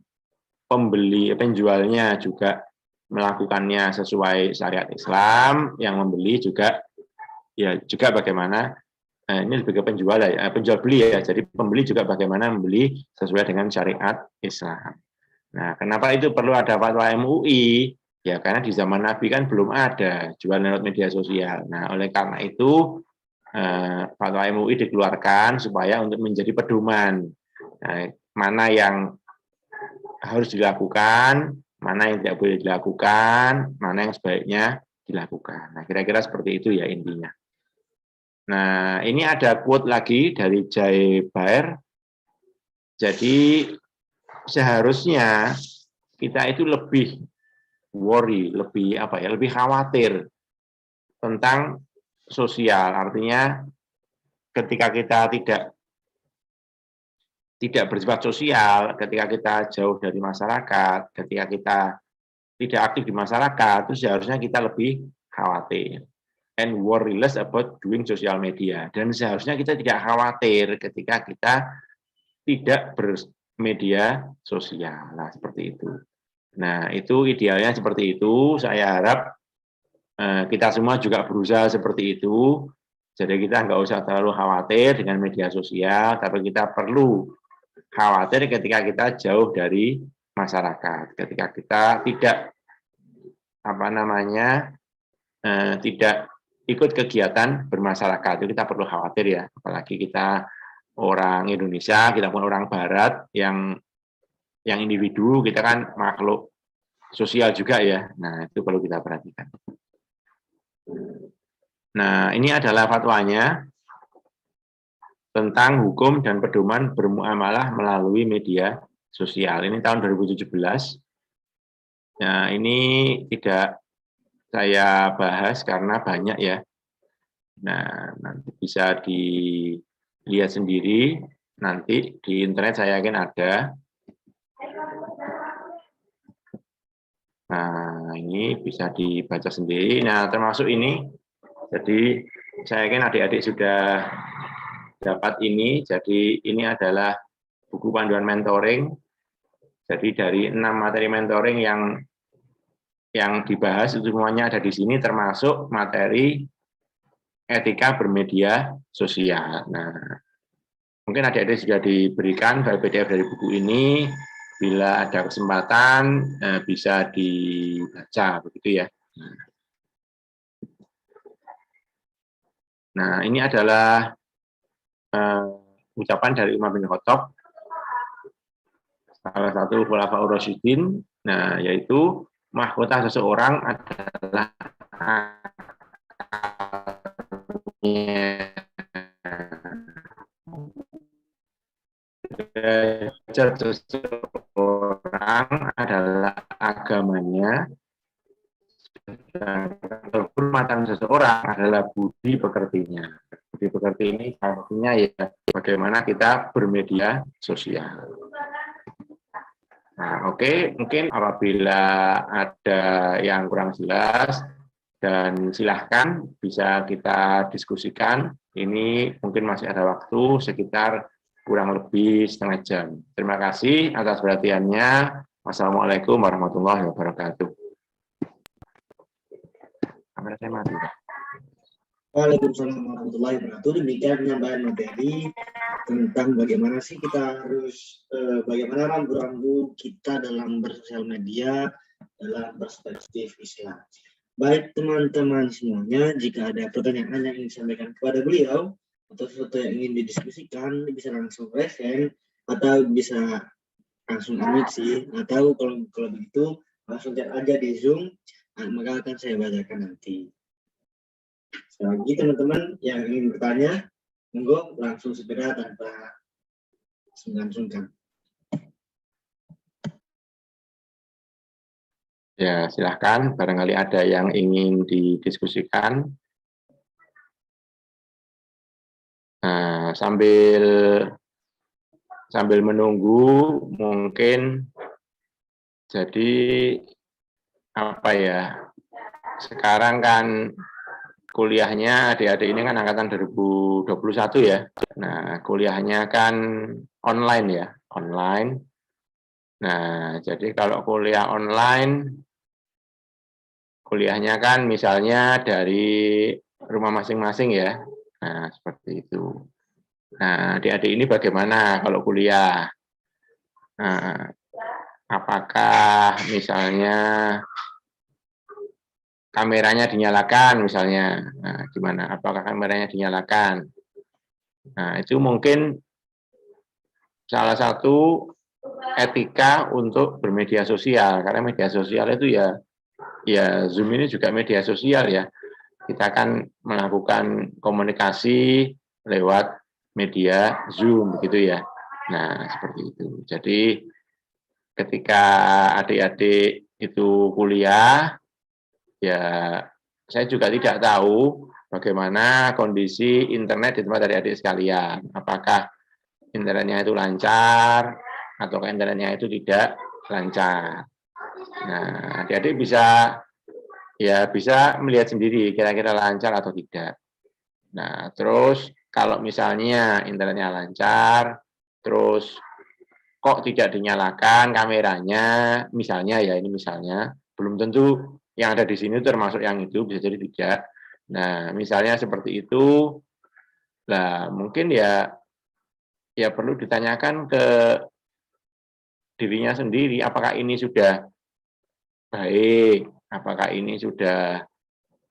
penjualnya juga melakukannya sesuai syariat Islam, yang membeli juga bagaimana, ini lebih ke penjual ya, penjual beli ya, jadi pembeli juga bagaimana membeli sesuai dengan syariat Islam. Nah, kenapa itu perlu ada fatwa MUI? Ya, karena di zaman Nabi kan belum ada jualan lewat media sosial. Nah, oleh karena itu fatwa MUI dikeluarkan supaya untuk menjadi pedoman. Nah, mana yang harus dilakukan, mana yang tidak boleh dilakukan, mana yang sebaiknya dilakukan. Nah, kira-kira seperti itu ya intinya. Nah, ini ada quote lagi dari Jay Baer. Jadi, seharusnya kita itu lebih worry, lebih khawatir tentang sosial. Artinya ketika kita tidak bersifat sosial, ketika kita jauh dari masyarakat, ketika kita tidak aktif di masyarakat, itu seharusnya kita lebih khawatir. And worry less about doing social media. Dan seharusnya kita tidak khawatir ketika kita tidak bermedia sosial. Nah, seperti itu. Nah, itu idealnya seperti itu. Saya harap kita semua juga berusaha seperti itu. Jadi kita nggak usah terlalu khawatir dengan media sosial, tapi kita perlu khawatir ketika kita jauh dari masyarakat, ketika kita tidak tidak ikut kegiatan bermasyarakat, itu kita perlu khawatir ya. Apalagi kita orang Indonesia, kita pun orang Barat yang individu, kita kan makhluk sosial juga ya. Nah, itu perlu kita perhatikan. Nah, ini adalah fatwanya tentang hukum dan pedoman bermuamalah melalui media sosial. Ini tahun 2017. Nah, ini tidak saya bahas karena banyak ya. Nah, nanti bisa dilihat sendiri. Nanti di internet saya yakin ada. Nah, ini bisa dibaca sendiri. Nah, termasuk ini. Jadi, saya yakin adik-adik sudah dapat ini. Jadi, ini adalah buku panduan mentoring. Jadi, dari 6 materi mentoring yang dibahas, itu semuanya ada di sini, termasuk materi etika bermedia sosial. Nah, mungkin adik-adik sudah diberikan file PDF dari buku ini. Bila ada kesempatan bisa dibaca begitu ya. Nah, ini adalah ucapan dari Umar bin Khattab, salah satu khulafaur rasyidin. Nah, yaitu mahkota seseorang adalah seseorang adalah agamanya, dan kehormatan seseorang adalah budi pekertinya. Budi pekerti ini artinya ya bagaimana kita bermedia sosial. Nah, oke, mungkin apabila ada yang kurang jelas, dan silahkan bisa kita diskusikan. Ini mungkin masih ada waktu sekitar kurang lebih setengah jam. Terima kasih atas perhatiannya. Wassalamualaikum warahmatullahi wabarakatuh. Kamera saya mati. Waalaikumsalam warahmatullahi wabarakatuh. Demikian penyampaian materi tentang bagaimana sih kita harus bagaimana rambu-rambu kita dalam bersosial media dalam perspektif Islam. Baik teman-teman semuanya, jika ada pertanyaan yang ingin disampaikan kepada beliau atau sesuatu yang ingin didiskusikan, bisa langsung raise hand atau bisa langsung unmute sih, atau kalau begitu langsung chat aja di Zoom, maka akan saya bacakan nanti. Sekali lagi teman-teman yang ingin bertanya, monggo langsung segera tanpa sungkan-sungkan. Ya, silahkan. Barangkali ada yang ingin didiskusikan. Nah, sambil menunggu, mungkin jadi apa ya? Sekarang kan kuliahnya adik-adik ini kan angkatan 2021 ya. Nah, kuliahnya kan online ya, online. Nah, jadi kalau kuliah online, kuliahnya kan misalnya dari rumah masing-masing ya. Nah, seperti itu. Nah, adik-adik ini bagaimana kalau kuliah? Nah, apakah misalnya kameranya dinyalakan misalnya. Nah, gimana? Apakah kameranya dinyalakan? Nah, itu mungkin salah satu etika untuk bermedia sosial, karena media sosial itu ya Zoom ini juga media sosial ya. Kita akan melakukan komunikasi lewat media Zoom begitu ya. Nah, seperti itu. Jadi ketika adik-adik itu kuliah, ya saya juga tidak tahu bagaimana kondisi internet di tempat adik-adik sekalian. Apakah internetnya itu lancar atau internetnya itu tidak lancar. Nah, adik-adik bisa melihat sendiri kira-kira lancar atau tidak. Nah, terus kalau misalnya internetnya lancar, terus kok tidak dinyalakan kameranya, misalnya ya ini misalnya, belum tentu yang ada di sini termasuk yang itu, bisa jadi tidak. Nah, misalnya seperti itu, lah mungkin ya perlu ditanyakan ke dirinya sendiri, apakah ini sudah baik, apakah ini sudah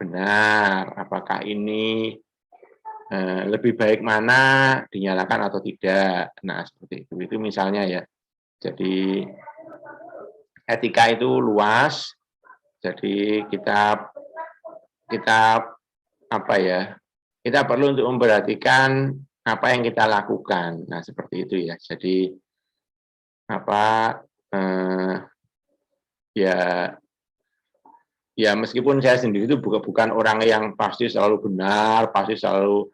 benar, apakah ini lebih baik mana dinyalakan atau tidak. Nah, seperti itu. Itu misalnya ya. Jadi etika itu luas. Jadi kita apa ya? Kita perlu untuk memperhatikan apa yang kita lakukan. Nah, seperti itu ya. Jadi apa ya meskipun saya sendiri itu bukan orang yang pasti selalu benar, pasti selalu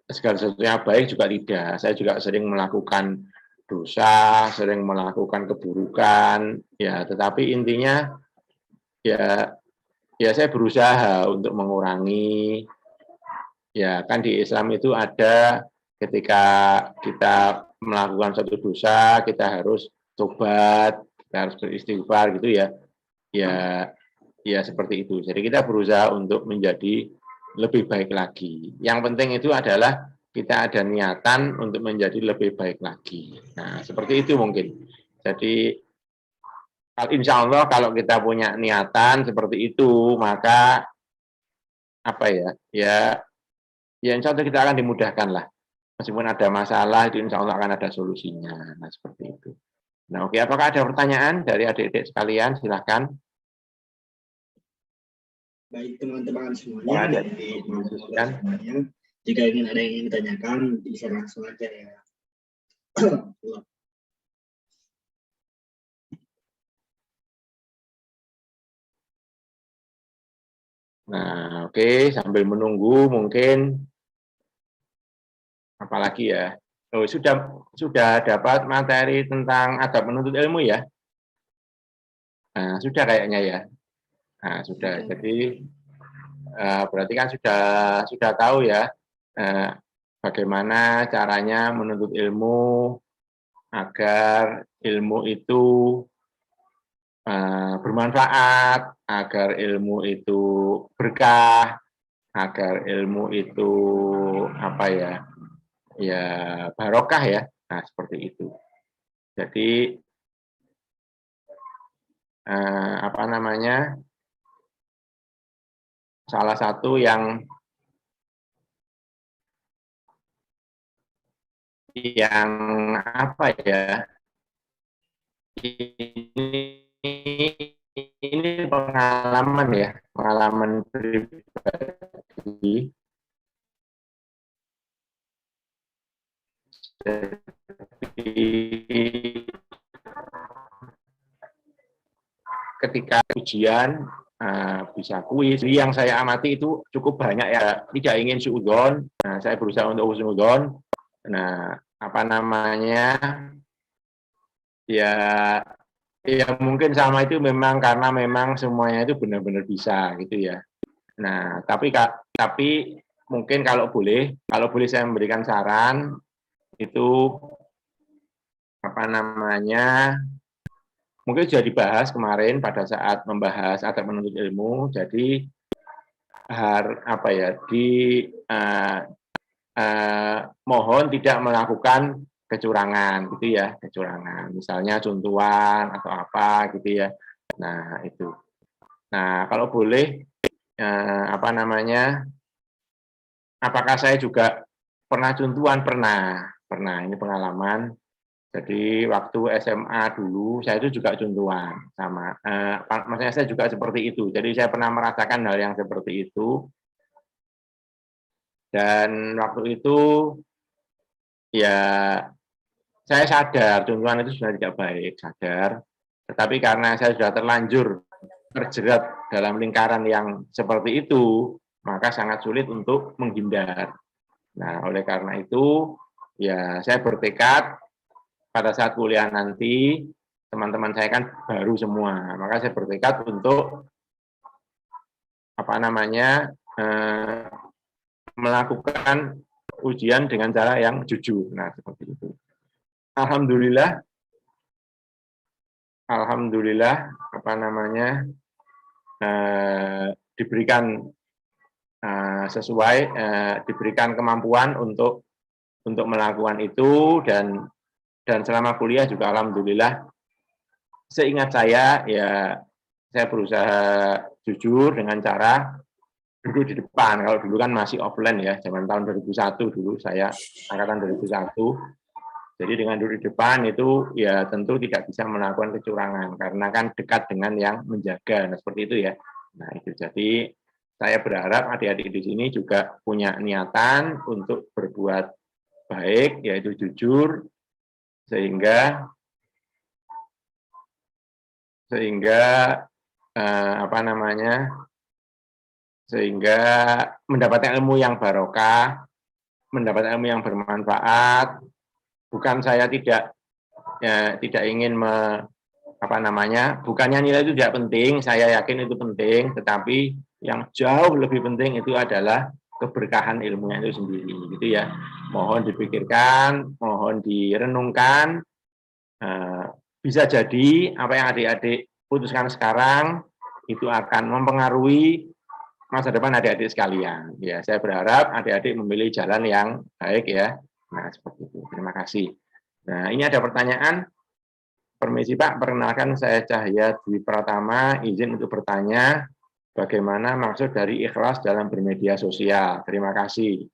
segala sesuatunya baik, juga tidak. Saya juga sering melakukan dosa, sering melakukan keburukan, ya. Tetapi intinya ya saya berusaha untuk mengurangi. Ya kan di Islam itu ada ketika kita melakukan suatu dosa, kita harus tobat, kita harus beristighfar gitu ya. Ya seperti itu. Jadi kita berusaha untuk menjadi lebih baik lagi. Yang penting itu adalah kita ada niatan untuk menjadi lebih baik lagi. Nah, seperti itu mungkin. Jadi, insya Allah kalau kita punya niatan seperti itu, maka apa ya insya Allah kita akan dimudahkan lah. Meskipun ada masalah, itu insya Allah akan ada solusinya. Nah, seperti itu. Nah, oke, apakah ada pertanyaan dari adik-adik sekalian? Silahkan. Baik teman-teman semuanya, dari semuanya, jika ingin ada yang ingin ditanyakan, bisa langsung aja ya. Nah, oke, sambil menunggu mungkin apalagi ya. Oh, sudah dapat materi tentang adab menuntut ilmu ya? Nah, sudah kayaknya ya. Nah, sudah. Jadi berarti kan sudah tahu ya bagaimana caranya menuntut ilmu agar ilmu itu bermanfaat, agar ilmu itu berkah, agar ilmu itu apa ya barokah ya. Nah, seperti itu. Jadi apa namanya? Salah satu yang apa ya? Ini pengalaman ya, pengalaman pribadi. Jadi, ketika ujian bisa kuis, yang saya amati itu cukup banyak ya, tidak ingin suudzon. Nah, saya berusaha untuk husnudzon. Nah, apa namanya? Ya mungkin sama itu memang karena memang semuanya itu benar-benar bisa gitu ya. Nah, tapi mungkin kalau boleh saya memberikan saran itu apa namanya? Mungkin sudah dibahas kemarin pada saat membahas adab menuntut ilmu. Jadi mohon tidak melakukan kecurangan gitu ya, kecurangan. Misalnya contohan atau apa gitu ya. Nah, itu. Nah, kalau boleh, apakah saya juga pernah cuntuhan? Pernah. Ini pengalaman. Jadi waktu SMA dulu saya itu juga cuntuhan sama, maksudnya saya juga seperti itu. Jadi saya pernah merasakan hal yang seperti itu. Dan waktu itu ya saya sadar cuntuhan itu sudah tidak baik, sadar. Tetapi karena saya sudah terlanjur terjerat dalam lingkaran yang seperti itu, maka sangat sulit untuk menghindar. Nah, oleh karena itu, ya saya bertekad pada saat kuliah nanti, teman-teman saya kan baru semua, maka saya bertekad untuk melakukan ujian dengan cara yang jujur. Nah, seperti itu. Alhamdulillah, diberikan diberikan kemampuan untuk melakukan itu, dan selama kuliah juga alhamdulillah, seingat saya ya saya berusaha jujur dengan cara duduk di depan. Kalau dulu kan masih offline ya, zaman tahun 2001 dulu, saya angkatan 2001. Jadi dengan duduk di depan itu ya tentu tidak bisa melakukan kecurangan karena kan dekat dengan yang menjaga. Nah, seperti itu ya. Nah, itu jadi saya berharap adik-adik di sini juga punya niatan untuk berbuat baik, yaitu jujur, sehingga mendapatkan ilmu yang barokah, mendapatkan ilmu yang bermanfaat. Bukan saya tidak ingin bukannya nilai itu tidak penting, saya yakin itu penting, tetapi yang jauh lebih penting itu adalah keberkahan ilmunya itu sendiri, gitu ya. Mohon dipikirkan, mohon direnungkan. Bisa jadi apa yang adik-adik putuskan sekarang itu akan mempengaruhi masa depan adik-adik sekalian. Ya, saya berharap adik-adik memilih jalan yang baik ya. Nah, seperti itu. Terima kasih. Nah, ini ada pertanyaan. Permisi Pak, perkenalkan saya Cahya Dwi Pratama, izin untuk bertanya, bagaimana maksud dari ikhlas dalam bermedia sosial? Terima kasih.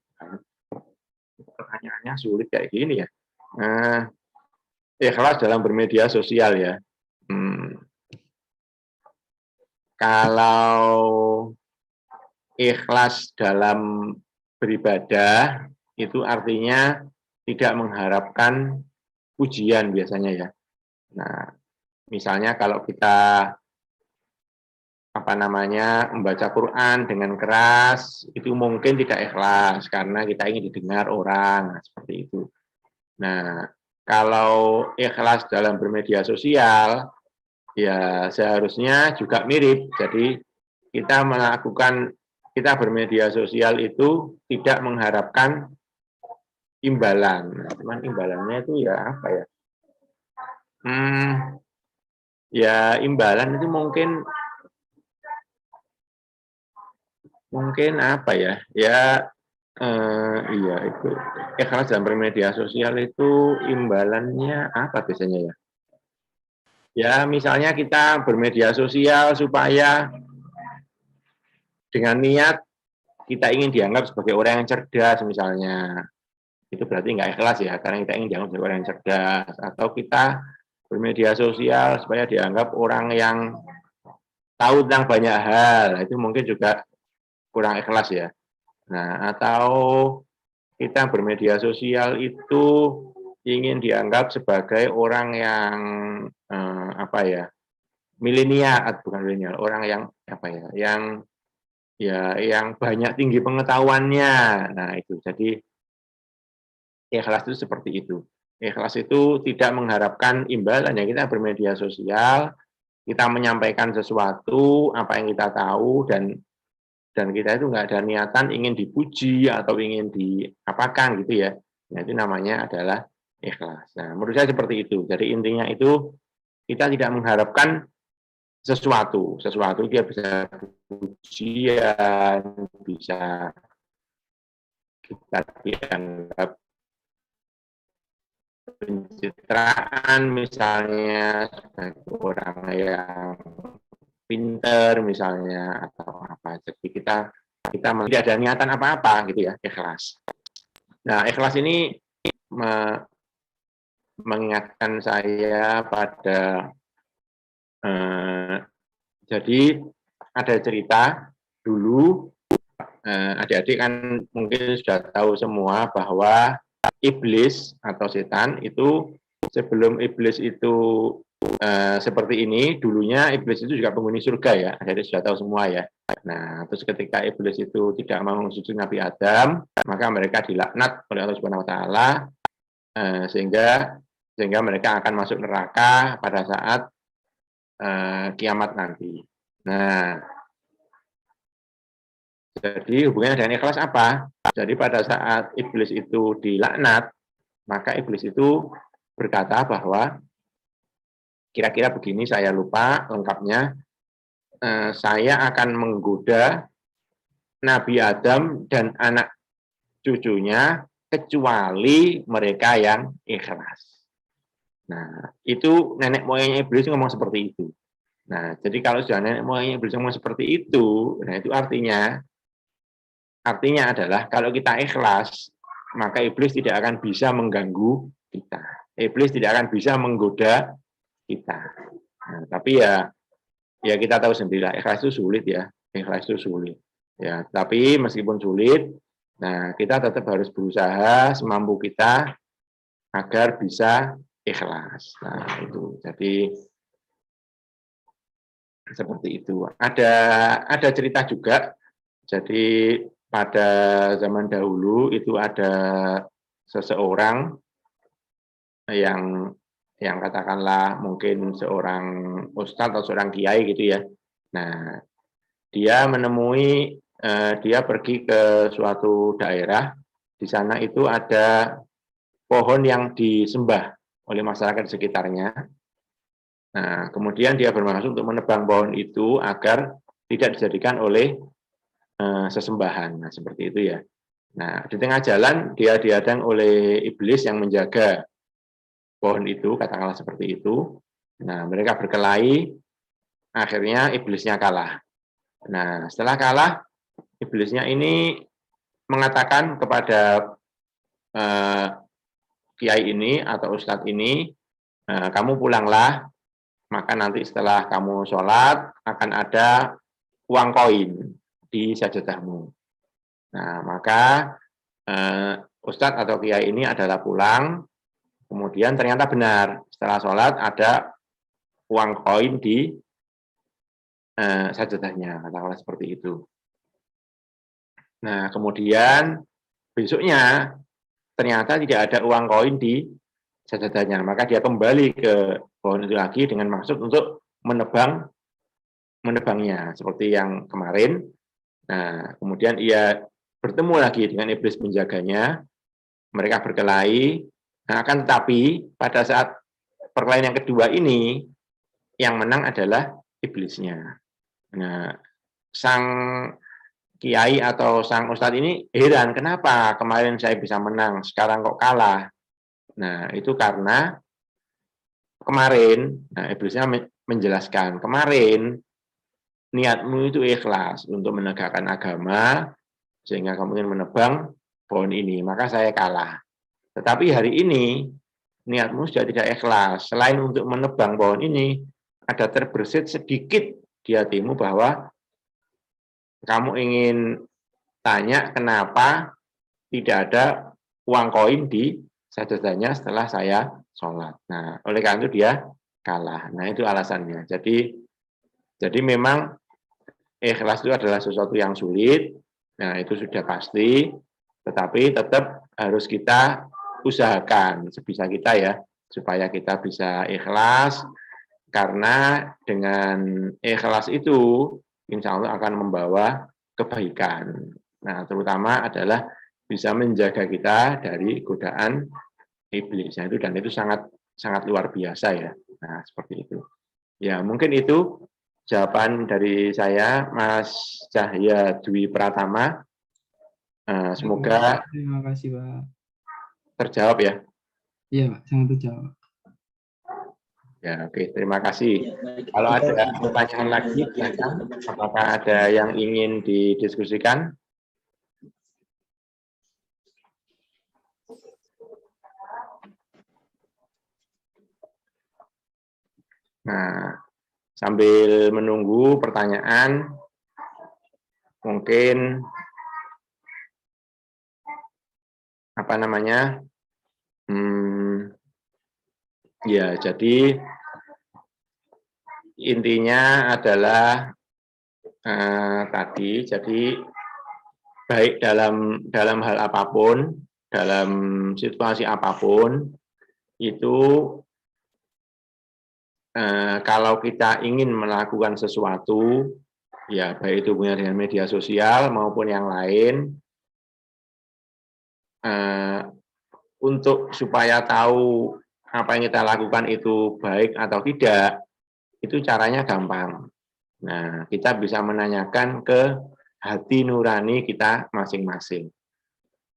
Pertanyaannya sulit kayak gini ya. Ikhlas dalam bermedia sosial ya. Kalau ikhlas dalam beribadah itu artinya tidak mengharapkan pujian biasanya ya. Nah, misalnya kalau kita membaca Quran dengan keras, itu mungkin tidak ikhlas karena kita ingin didengar orang, seperti itu. Nah, kalau ikhlas dalam bermedia sosial, ya seharusnya juga mirip. Jadi kita bermedia sosial itu tidak mengharapkan imbalan. Cuman imbalannya itu ya apa ya? Ya imbalan itu mungkin apa ya? Ya iya itu ikhlas dalam bermedia sosial itu imbalannya apa biasanya ya? Ya misalnya kita bermedia sosial supaya dengan niat kita ingin dianggap sebagai orang yang cerdas misalnya, itu berarti nggak ikhlas ya, karena kita ingin dianggap sebagai orang yang cerdas. Atau kita bermedia sosial supaya dianggap orang yang tahu tentang banyak hal, itu mungkin juga kurang ikhlas ya. Nah, atau kita bermedia sosial itu ingin dianggap sebagai orang yang milenial, bukan milenial, orang yang yang banyak tinggi pengetahuannya. Nah, itu. Jadi ikhlas itu seperti itu. Ikhlas itu tidak mengharapkan imbalan ya, kita bermedia sosial, kita menyampaikan sesuatu apa yang kita tahu, dan kita itu nggak ada niatan ingin dipuji atau ingin diapakan gitu ya. Nah, itu namanya adalah ikhlas. Nah, menurut saya seperti itu. Jadi intinya itu kita tidak mengharapkan sesuatu dia bisa pujian, bisa kita dianggap pencitraan misalnya sebagai orang yang pinter misalnya atau apa. Jadi kita tidak ada niatan apa-apa gitu ya, ikhlas. Nah, ikhlas ini mengingatkan saya pada jadi ada cerita dulu, adik-adik kan mungkin sudah tahu semua bahwa iblis atau setan itu sebelum iblis itu seperti ini, dulunya iblis itu juga penghuni surga ya, adik-adik sudah tahu semua ya. Nah, terus ketika iblis itu tidak mau sujud Nabi Adam, maka mereka dilaknat oleh Allah Subhanahu Wa Taala, sehingga mereka akan masuk neraka pada saat kiamat nanti. Nah, jadi hubungannya dengan ikhlas apa? Jadi pada saat iblis itu dilaknat, maka iblis itu berkata bahwa kira-kira begini, saya lupa lengkapnya, saya akan menggoda Nabi Adam dan anak cucunya kecuali mereka yang ikhlas. Nah, itu nenek moyangnya iblis ngomong seperti itu. Nah, jadi kalau sudah nenek moyangnya iblis ngomong seperti itu, nah itu artinya adalah kalau kita ikhlas, maka iblis tidak akan bisa mengganggu kita. Iblis tidak akan bisa menggoda kita. Nah, tapi ya kita tahu sendiri, ikhlas itu sulit ya. Ikhlas itu sulit. Ya, tapi meskipun sulit, nah kita tetap harus berusaha semampu kita agar bisa ikhlas. Nah, itu. Jadi seperti itu. Ada cerita juga. Jadi pada zaman dahulu itu ada seseorang yang katakanlah mungkin seorang ustadz atau seorang kiai gitu ya. Nah, dia pergi ke suatu daerah, di sana itu ada pohon yang disembah oleh masyarakat sekitarnya. Nah, kemudian dia bermaksud untuk menebang pohon itu agar tidak dijadikan oleh sesembahan. Nah, seperti itu ya. Nah, di tengah jalan dia dihadang oleh iblis yang menjaga pohon itu, katakanlah seperti itu. Nah, mereka berkelahi, akhirnya iblisnya kalah. Nah, setelah kalah, iblisnya ini mengatakan kepada kiai ini atau ustadz ini, kamu pulanglah, maka nanti setelah kamu sholat akan ada uang koin di sajadahmu. Nah, maka ustadz atau kiai ini adalah pulang, kemudian ternyata benar, setelah sholat ada uang koin di sajadahnya, katakanlah seperti itu. Nah, kemudian besoknya ternyata tidak ada uang koin di sajadahnya, maka dia kembali ke pohon itu lagi dengan maksud untuk menebangnya seperti yang kemarin. Nah, kemudian ia bertemu lagi dengan iblis penjaganya, mereka berkelahi. Nah, akan tetapi pada saat perkelahian yang kedua ini, yang menang adalah iblisnya. Nah, sang kiai atau sang ustadz ini heran, kenapa kemarin saya bisa menang, sekarang kok kalah? Nah, itu karena kemarin, nah iblisnya menjelaskan, kemarin niatmu itu ikhlas untuk menegakkan agama, sehingga kamu ingin menebang pohon ini, maka saya kalah. Tetapi hari ini, niatmu sudah tidak ikhlas. Selain untuk menebang pohon ini, ada terbersit sedikit di hatimu bahwa kamu ingin tanya kenapa tidak ada uang koin di sajadahnya setelah saya sholat. Nah, oleh karena itu dia kalah. Nah, itu alasannya. Jadi memang ikhlas itu adalah sesuatu yang sulit. Nah, itu sudah pasti. Tetapi tetap harus kita usahakan sebisa kita ya, supaya kita bisa ikhlas. Karena dengan ikhlas itu, insya Allah akan membawa kebaikan. Nah, terutama adalah bisa menjaga kita dari godaan iblis. Nah, dan itu sangat luar biasa ya. Nah, seperti itu. Ya, mungkin itu jawaban dari saya, Mas Cahya Dwi Pratama. Semoga terima kasih, Pak. Terjawab ya. Iya, Pak, sangat terjawab. Ya, oke, terima kasih. Baik, Kalau kita ada sudah pertanyaan lagi, lagi silakan. teman-teman. Apakah ada yang ingin didiskusikan? Nah, sambil menunggu pertanyaan, mungkin apa namanya? Ya, jadi intinya adalah tadi, jadi baik dalam hal apapun, dalam situasi apapun, itu kalau kita ingin melakukan sesuatu, ya baik itu hubungannya dengan media sosial maupun yang lain, untuk supaya tahu apa yang kita lakukan itu baik atau tidak, itu caranya gampang. Nah, kita bisa menanyakan ke hati nurani kita masing-masing.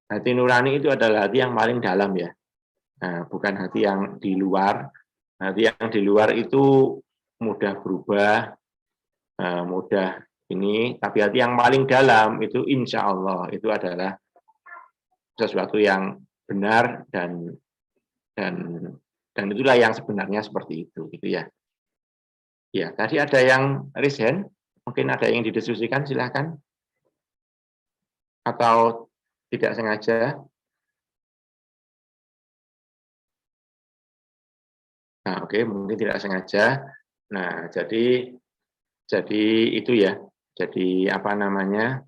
Hati nurani itu adalah hati yang paling dalam ya. Nah, bukan hati yang di luar. Hati yang di luar itu mudah berubah, mudah ini, tapi hati yang paling dalam itu insya Allah itu adalah sesuatu yang benar dan itulah yang sebenarnya seperti itu, gitu ya. Ya, tadi ada yang raise hand, mungkin ada yang didiskusikan, silakan. Atau tidak sengaja. Nah, oke, mungkin tidak sengaja. Nah, jadi itu ya. Jadi apa namanya?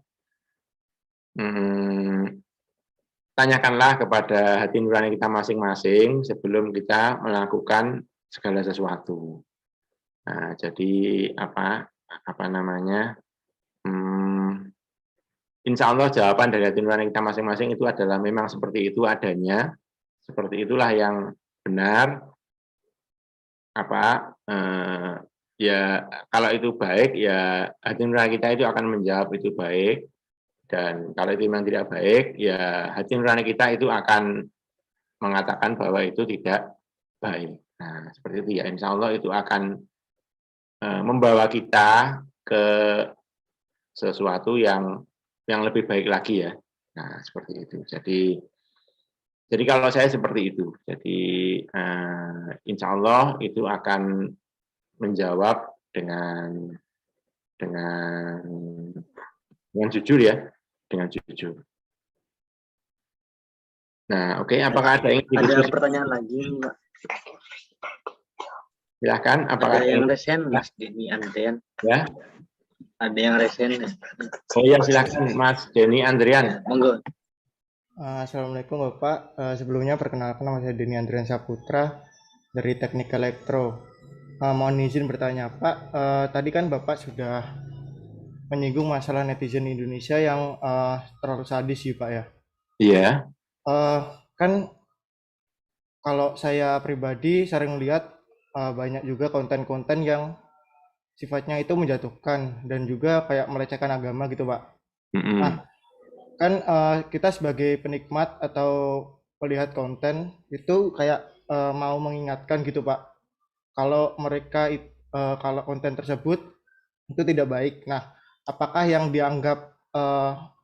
Tanyakanlah kepada hati nurani kita masing-masing sebelum kita melakukan segala sesuatu. Nah, jadi apa namanya? Insya Allah jawaban dari hati nurani kita masing-masing itu adalah memang seperti itu adanya, seperti itulah yang benar. Ya kalau itu baik ya hati nurani kita itu akan menjawab itu baik, dan kalau itu memang tidak baik ya hati nurani kita itu akan mengatakan bahwa itu tidak baik. Nah seperti itu ya, insya Allah itu akan membawa kita ke sesuatu yang lebih baik lagi ya. Nah seperti itu. Jadi kalau saya seperti itu. Jadi insya Allah itu akan menjawab dengan jujur ya, dengan jujur. Nah, oke, apakah ada yang ada pertanyaan lagi, Mbak? Silahkan. Apakah ada yang resen, Mas Denny Andrian? Ya. Ada yang resen? Oh ya, silakan, Mas Denny Andrian. Ya, monggo. Assalamualaikum Bapak. Sebelumnya perkenalkan nama saya Denny Andrian Saputra dari Teknik Elektro. Mohon izin bertanya Pak, tadi kan Bapak sudah menyinggung masalah netizen Indonesia yang terlalu sadis sih Pak ya. Iya. Kan kalau saya pribadi sering lihat banyak juga konten-konten yang sifatnya itu menjatuhkan dan juga kayak melecehkan agama gitu Pak. Nah, kan kita sebagai penikmat atau melihat konten itu kayak mau mengingatkan gitu Pak, kalau mereka kalau konten tersebut itu tidak baik. Nah, apakah yang dianggap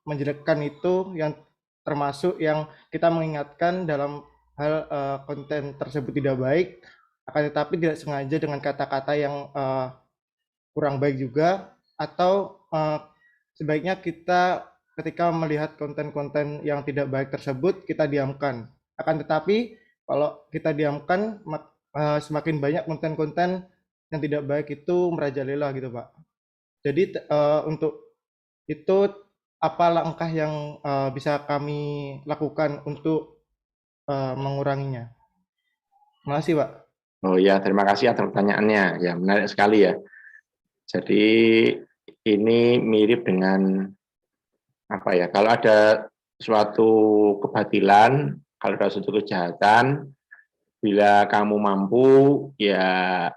menjelekkan itu yang termasuk yang kita mengingatkan dalam hal konten tersebut tidak baik, akan tetapi tidak sengaja dengan kata-kata yang kurang baik juga, atau sebaiknya kita ketika melihat konten-konten yang tidak baik tersebut kita diamkan. Akan tetapi kalau kita diamkan semakin banyak konten-konten yang tidak baik itu merajalela gitu Pak. Jadi untuk itu apa langkah yang bisa kami lakukan untuk menguranginya? Terima kasih Pak. Oh ya, terima kasih atas pertanyaannya. Ya, menarik sekali ya. Jadi ini mirip dengan apa ya? Kalau ada suatu kebatilan, kalau ada suatu kejahatan, bila kamu mampu, ya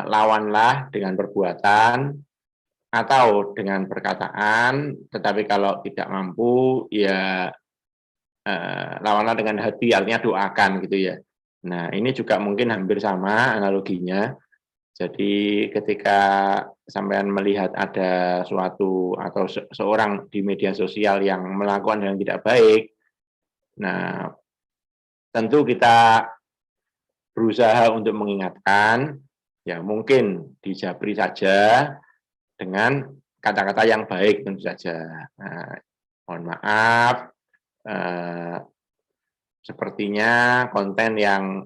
lawanlah dengan perbuatan atau dengan perkataan. Tetapi kalau tidak mampu, ya lawanlah dengan hati, artinya doakan gitu ya. Nah, ini juga mungkin hampir sama analoginya. Jadi ketika sampean melihat ada suatu atau seorang di media sosial yang melakukan hal yang tidak baik, nah tentu kita berusaha untuk mengingatkan, ya mungkin dijabri saja dengan kata-kata yang baik tentu saja. Nah, mohon maaf, sepertinya konten yang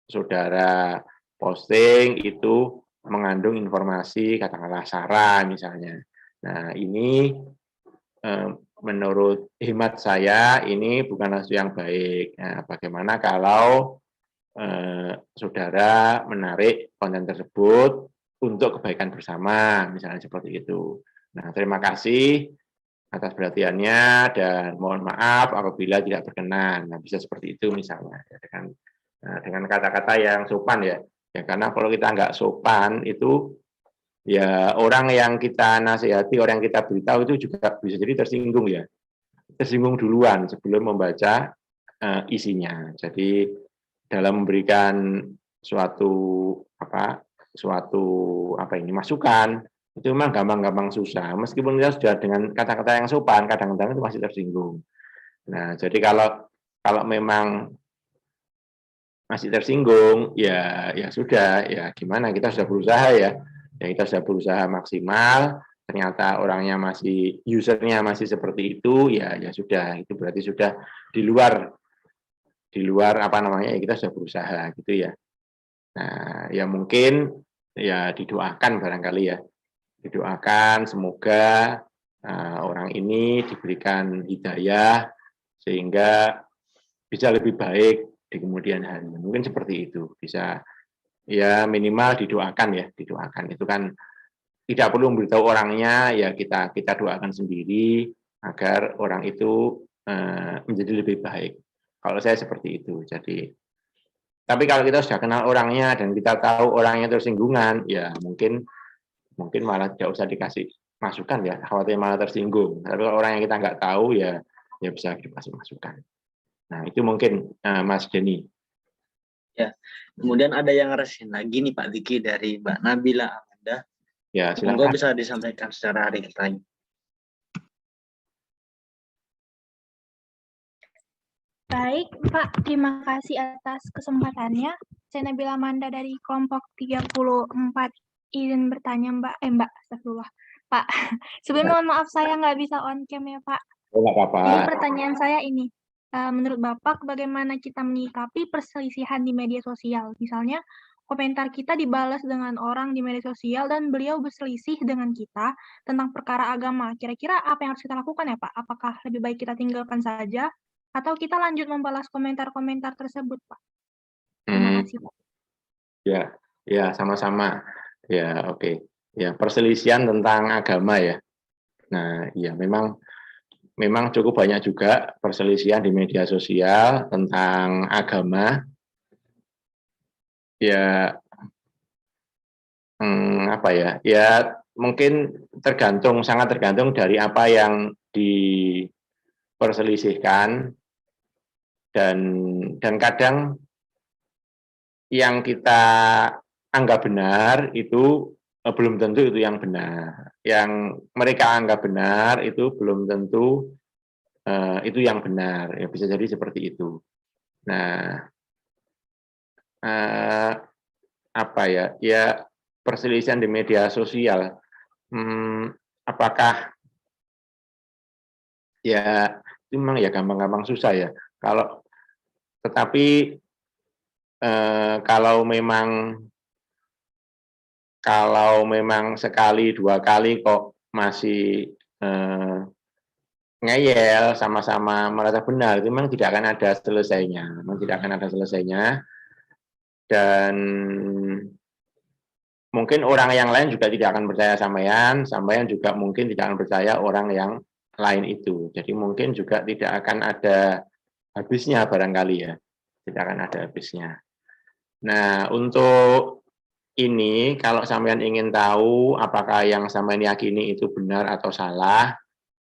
saudara posting itu mengandung informasi katakanlah sara misalnya. Nah, ini menurut hemat saya ini bukanlah sesuatu yang baik. Nah, bagaimana kalau saudara menarik konten tersebut untuk kebaikan bersama, misalnya seperti itu. Nah, terima kasih atas perhatiannya dan mohon maaf apabila tidak berkenan. Nah, bisa seperti itu misalnya ya, dengan kata-kata yang sopan ya. Ya karena kalau kita nggak sopan itu ya orang yang kita nasihati, orang yang kita beritahu itu juga bisa jadi tersinggung ya. Tersinggung duluan sebelum membaca isinya. Jadi dalam memberikan suatu masukan itu memang gampang-gampang susah. Meskipun kita sudah dengan kata-kata yang sopan, kadang-kadang itu masih tersinggung. Nah, jadi kalau memang masih tersinggung, ya sudah, ya gimana, kita sudah berusaha ya kita sudah berusaha maksimal, ternyata orangnya usernya masih seperti itu, ya sudah, itu berarti sudah di luar ya kita sudah berusaha gitu ya. Nah, ya mungkin ya didoakan barangkali ya, didoakan semoga orang ini diberikan hidayah sehingga bisa lebih baik di kemudian hari. Mungkin seperti itu, bisa ya minimal didoakan ya, didoakan itu kan tidak perlu memberitahu orangnya, ya kita doakan sendiri agar orang itu menjadi lebih baik. Kalau saya seperti itu. Jadi tapi kalau kita sudah kenal orangnya dan kita tahu orangnya tersinggungan, ya mungkin malah tidak usah dikasih masukan ya, khawatir malah tersinggung. Tapi kalau orang yang kita nggak tahu ya bisa dikasih masukan. Nah, itu mungkin Mas Denny. Ya, kemudian ada yang resin lagi nih Pak Diki dari Mbak Nabila Amanda. Ya, Monggo silakan. bisa disampaikan secara ringkas. Baik, Pak. Terima kasih atas kesempatannya. Saya Nabila Amanda dari kelompok 34. Izin bertanya, Mbak, astagfirullah. Pak, sebelum mohon maaf saya nggak bisa on cam ya, Pak. Oh, nggak apa-apa. Jadi pertanyaan saya ini, menurut Bapak bagaimana kita menyikapi perselisihan di media sosial? Misalnya, komentar kita dibalas dengan orang di media sosial dan beliau berselisih dengan kita tentang perkara agama. Kira-kira apa yang harus kita lakukan ya, Pak? Apakah lebih baik kita tinggalkan saja atau kita lanjut membalas komentar-komentar tersebut, Pak? Terima kasih, Pak. Ya, sama-sama. Ya, oke. Ya, perselisihan tentang agama ya. Nah, ya memang cukup banyak juga perselisihan di media sosial tentang agama. Ya, Ya, mungkin sangat tergantung dari apa yang diperselisihkan dan kadang yang kita anggap benar itu belum tentu itu yang benar. Yang mereka anggap benar itu belum tentu itu yang benar. Ya bisa jadi seperti itu. Nah, ya perselisihan di media sosial. Apakah ya memang ya gampang-gampang susah ya. Tetapi kalau memang sekali dua kali kok masih ngeyel sama-sama merasa benar, itu memang tidak akan ada selesainya. Dan mungkin orang yang lain juga tidak akan percaya sampean juga mungkin tidak akan percaya orang yang lain itu. Jadi mungkin juga tidak akan ada habisnya barangkali ya. Tidak akan ada habisnya. Nah, untuk ini kalau sampean ingin tahu apakah yang sampean yakini itu benar atau salah,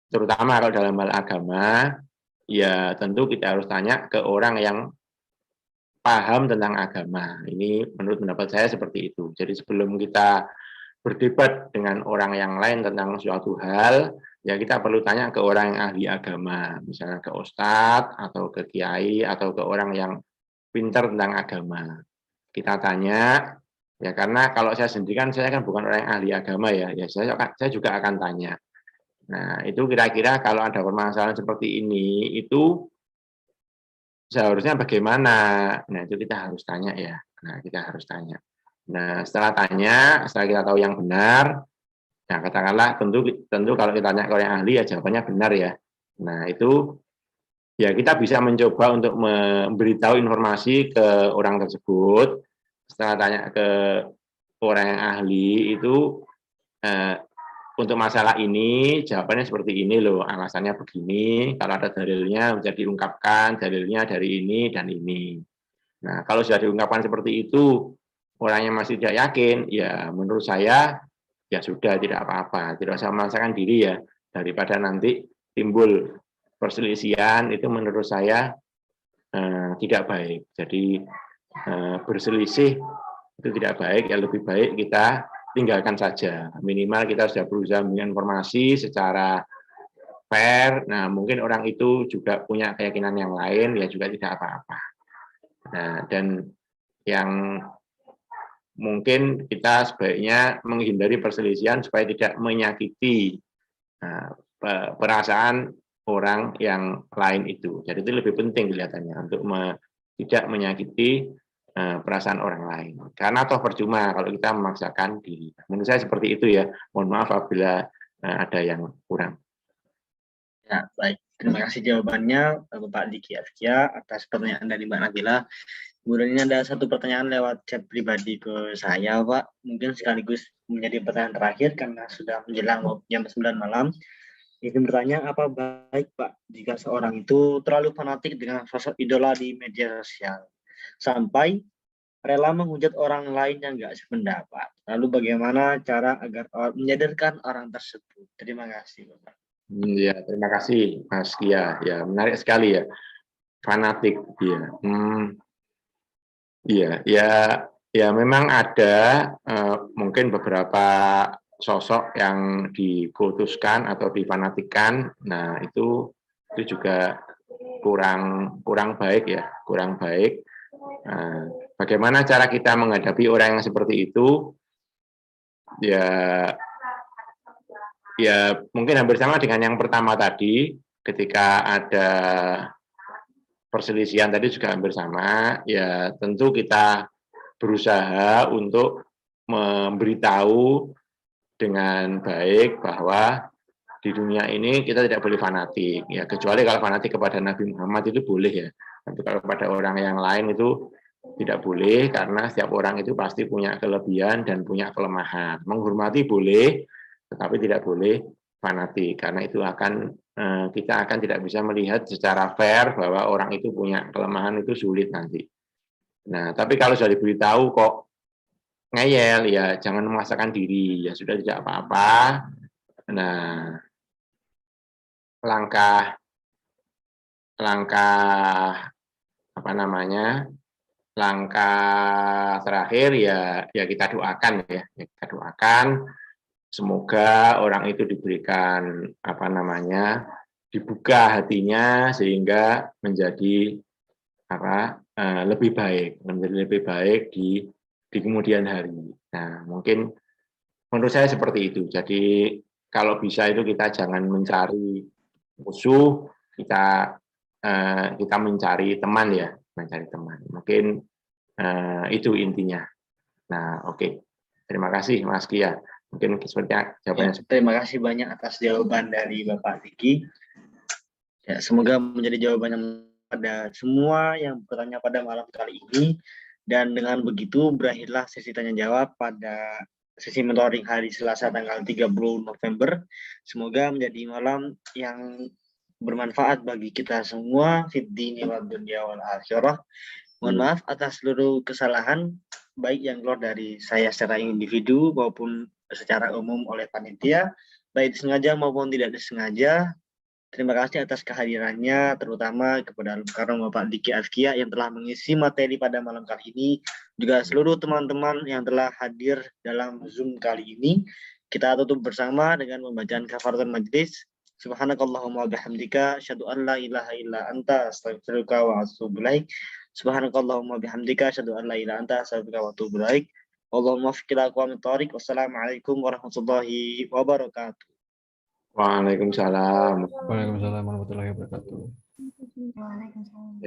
terutama kalau dalam hal agama, ya tentu kita harus tanya ke orang yang paham tentang agama. Ini menurut pendapat saya seperti itu. Jadi sebelum kita berdebat dengan orang yang lain tentang suatu hal, ya kita perlu tanya ke orang yang ahli agama, misalnya ke ustadz atau ke kiai atau ke orang yang pintar tentang agama. Kita tanya, ya karena kalau saya sendiri kan saya kan bukan orang yang ahli agama ya, saya juga akan tanya. Nah itu kira-kira kalau ada permasalahan seperti ini itu seharusnya bagaimana? Nah, itu kita harus tanya ya. Nah, kita harus tanya. Nah, setelah kita tahu yang benar, nah katakanlah tentu kalau kita tanya ke orang ahli ya jawabannya benar ya. Nah, itu ya kita bisa mencoba untuk memberitahu informasi ke orang tersebut. Setelah tanya ke orang yang ahli itu untuk masalah ini, jawabannya seperti ini loh, alasannya begini, kalau ada dalilnya bisa diungkapkan, dalilnya dari ini dan ini. Nah, kalau sudah diungkapkan seperti itu, orangnya masih tidak yakin, ya menurut saya, ya sudah, tidak apa-apa, tidak usah memaksakan diri ya, daripada nanti timbul perselisihan, itu menurut saya tidak baik. Jadi berselisih itu tidak baik, ya lebih baik kita tinggalkan saja. Minimal kita sudah berusaha memberikan informasi secara fair. Nah, mungkin orang itu juga punya keyakinan yang lain, ya juga tidak apa-apa. Nah, dan yang mungkin kita sebaiknya menghindari perselisihan supaya tidak menyakiti perasaan orang yang lain itu. Jadi itu lebih penting kelihatannya untuk tidak menyakiti perasaan orang lain. Karena toh percuma kalau kita memaksakan diri. Menurut saya seperti itu ya. Mohon maaf apabila ada yang kurang. Ya, baik. Terima kasih jawabannya Bapak Diki Afkia atas pertanyaan dari Mbak Nabila. Kemudian ini ada satu pertanyaan lewat chat pribadi ke saya, Pak. Mungkin sekaligus menjadi pertanyaan terakhir karena sudah menjelang jam 9 malam. Ini bertanya, apa baik Pak jika seorang itu terlalu fanatik dengan sosok idola di media sosial sampai rela menghujat orang lain yang nggak sependapat. Lalu bagaimana cara agar menyadarkan orang tersebut? Terima kasih Bapak. Ya, terima kasih Mas Kia. Ya, menarik sekali ya. Fanatik dia. Ya memang ada mungkin beberapa sosok yang dikultuskan atau difanatikan. Nah, itu juga kurang baik ya, kurang baik. Bagaimana cara kita menghadapi orang yang seperti itu? Ya mungkin hampir sama dengan yang pertama tadi, ketika ada perselisihan tadi juga hampir sama. Ya tentu kita berusaha untuk memberitahu dengan baik bahwa di dunia ini kita tidak boleh fanatik, ya kecuali kalau fanatik kepada Nabi Muhammad itu boleh ya. Tapi kalau kepada orang yang lain itu tidak boleh, karena setiap orang itu pasti punya kelebihan dan punya kelemahan. Menghormati boleh, tetapi tidak boleh fanatik, karena itu kita akan tidak bisa melihat secara fair bahwa orang itu punya kelemahan, itu sulit nanti. Nah, tapi kalau sudah diberitahu kok ngeyel, ya jangan memaksakan diri, ya sudah tidak apa-apa. Nah, langkah terakhir ya kita doakan ya, kita doakan semoga orang itu diberikan dibuka hatinya sehingga menjadi lebih baik di kemudian hari. Nah, mungkin menurut saya seperti itu. Jadi kalau bisa itu kita jangan mencari musuh, kita mencari teman ya, mencari teman. Mungkin itu intinya. Nah, oke. Terima kasih Mas Kia. Mungkin sepertinya jawabannya. Ya, terima kasih banyak atas jawaban dari Bapak Diki. Ya, semoga menjadi jawaban yang pada semua yang bertanya pada malam kali ini. Dan dengan begitu berakhirlah sesi tanya jawab pada sesi mentoring hari Selasa tanggal 30 November. Semoga menjadi malam yang bermanfaat bagi kita semua. Fiddini wad dunya wal akhirah. Mohon maaf atas seluruh kesalahan baik yang keluar dari saya secara individu maupun secara umum oleh panitia, baik disengaja maupun tidak disengaja. Terima kasih atas kehadirannya, terutama kepada Al-Mukarram Bapak Diki Azkia yang telah mengisi materi pada malam kali ini, juga seluruh teman-teman yang telah hadir dalam Zoom kali ini. Kita tutup bersama dengan pembacaan kafaratul majlis. Subhanakallahumma bihamdika asyhadu an la ilaha illa anta astaghfiruka wa atubu ilaik. Subhanakallahumma bihamdika asyhadu an la ilaha anta astaghfiruka wa atubu ilaik. Allahumma fikir aqwamit thariq. Wassalamualaikum warahmatullahi wabarakatuh. Waalaikumsalam. Waalaikumsalam warahmatullahi wabarakatuh. Waalaikumsalam.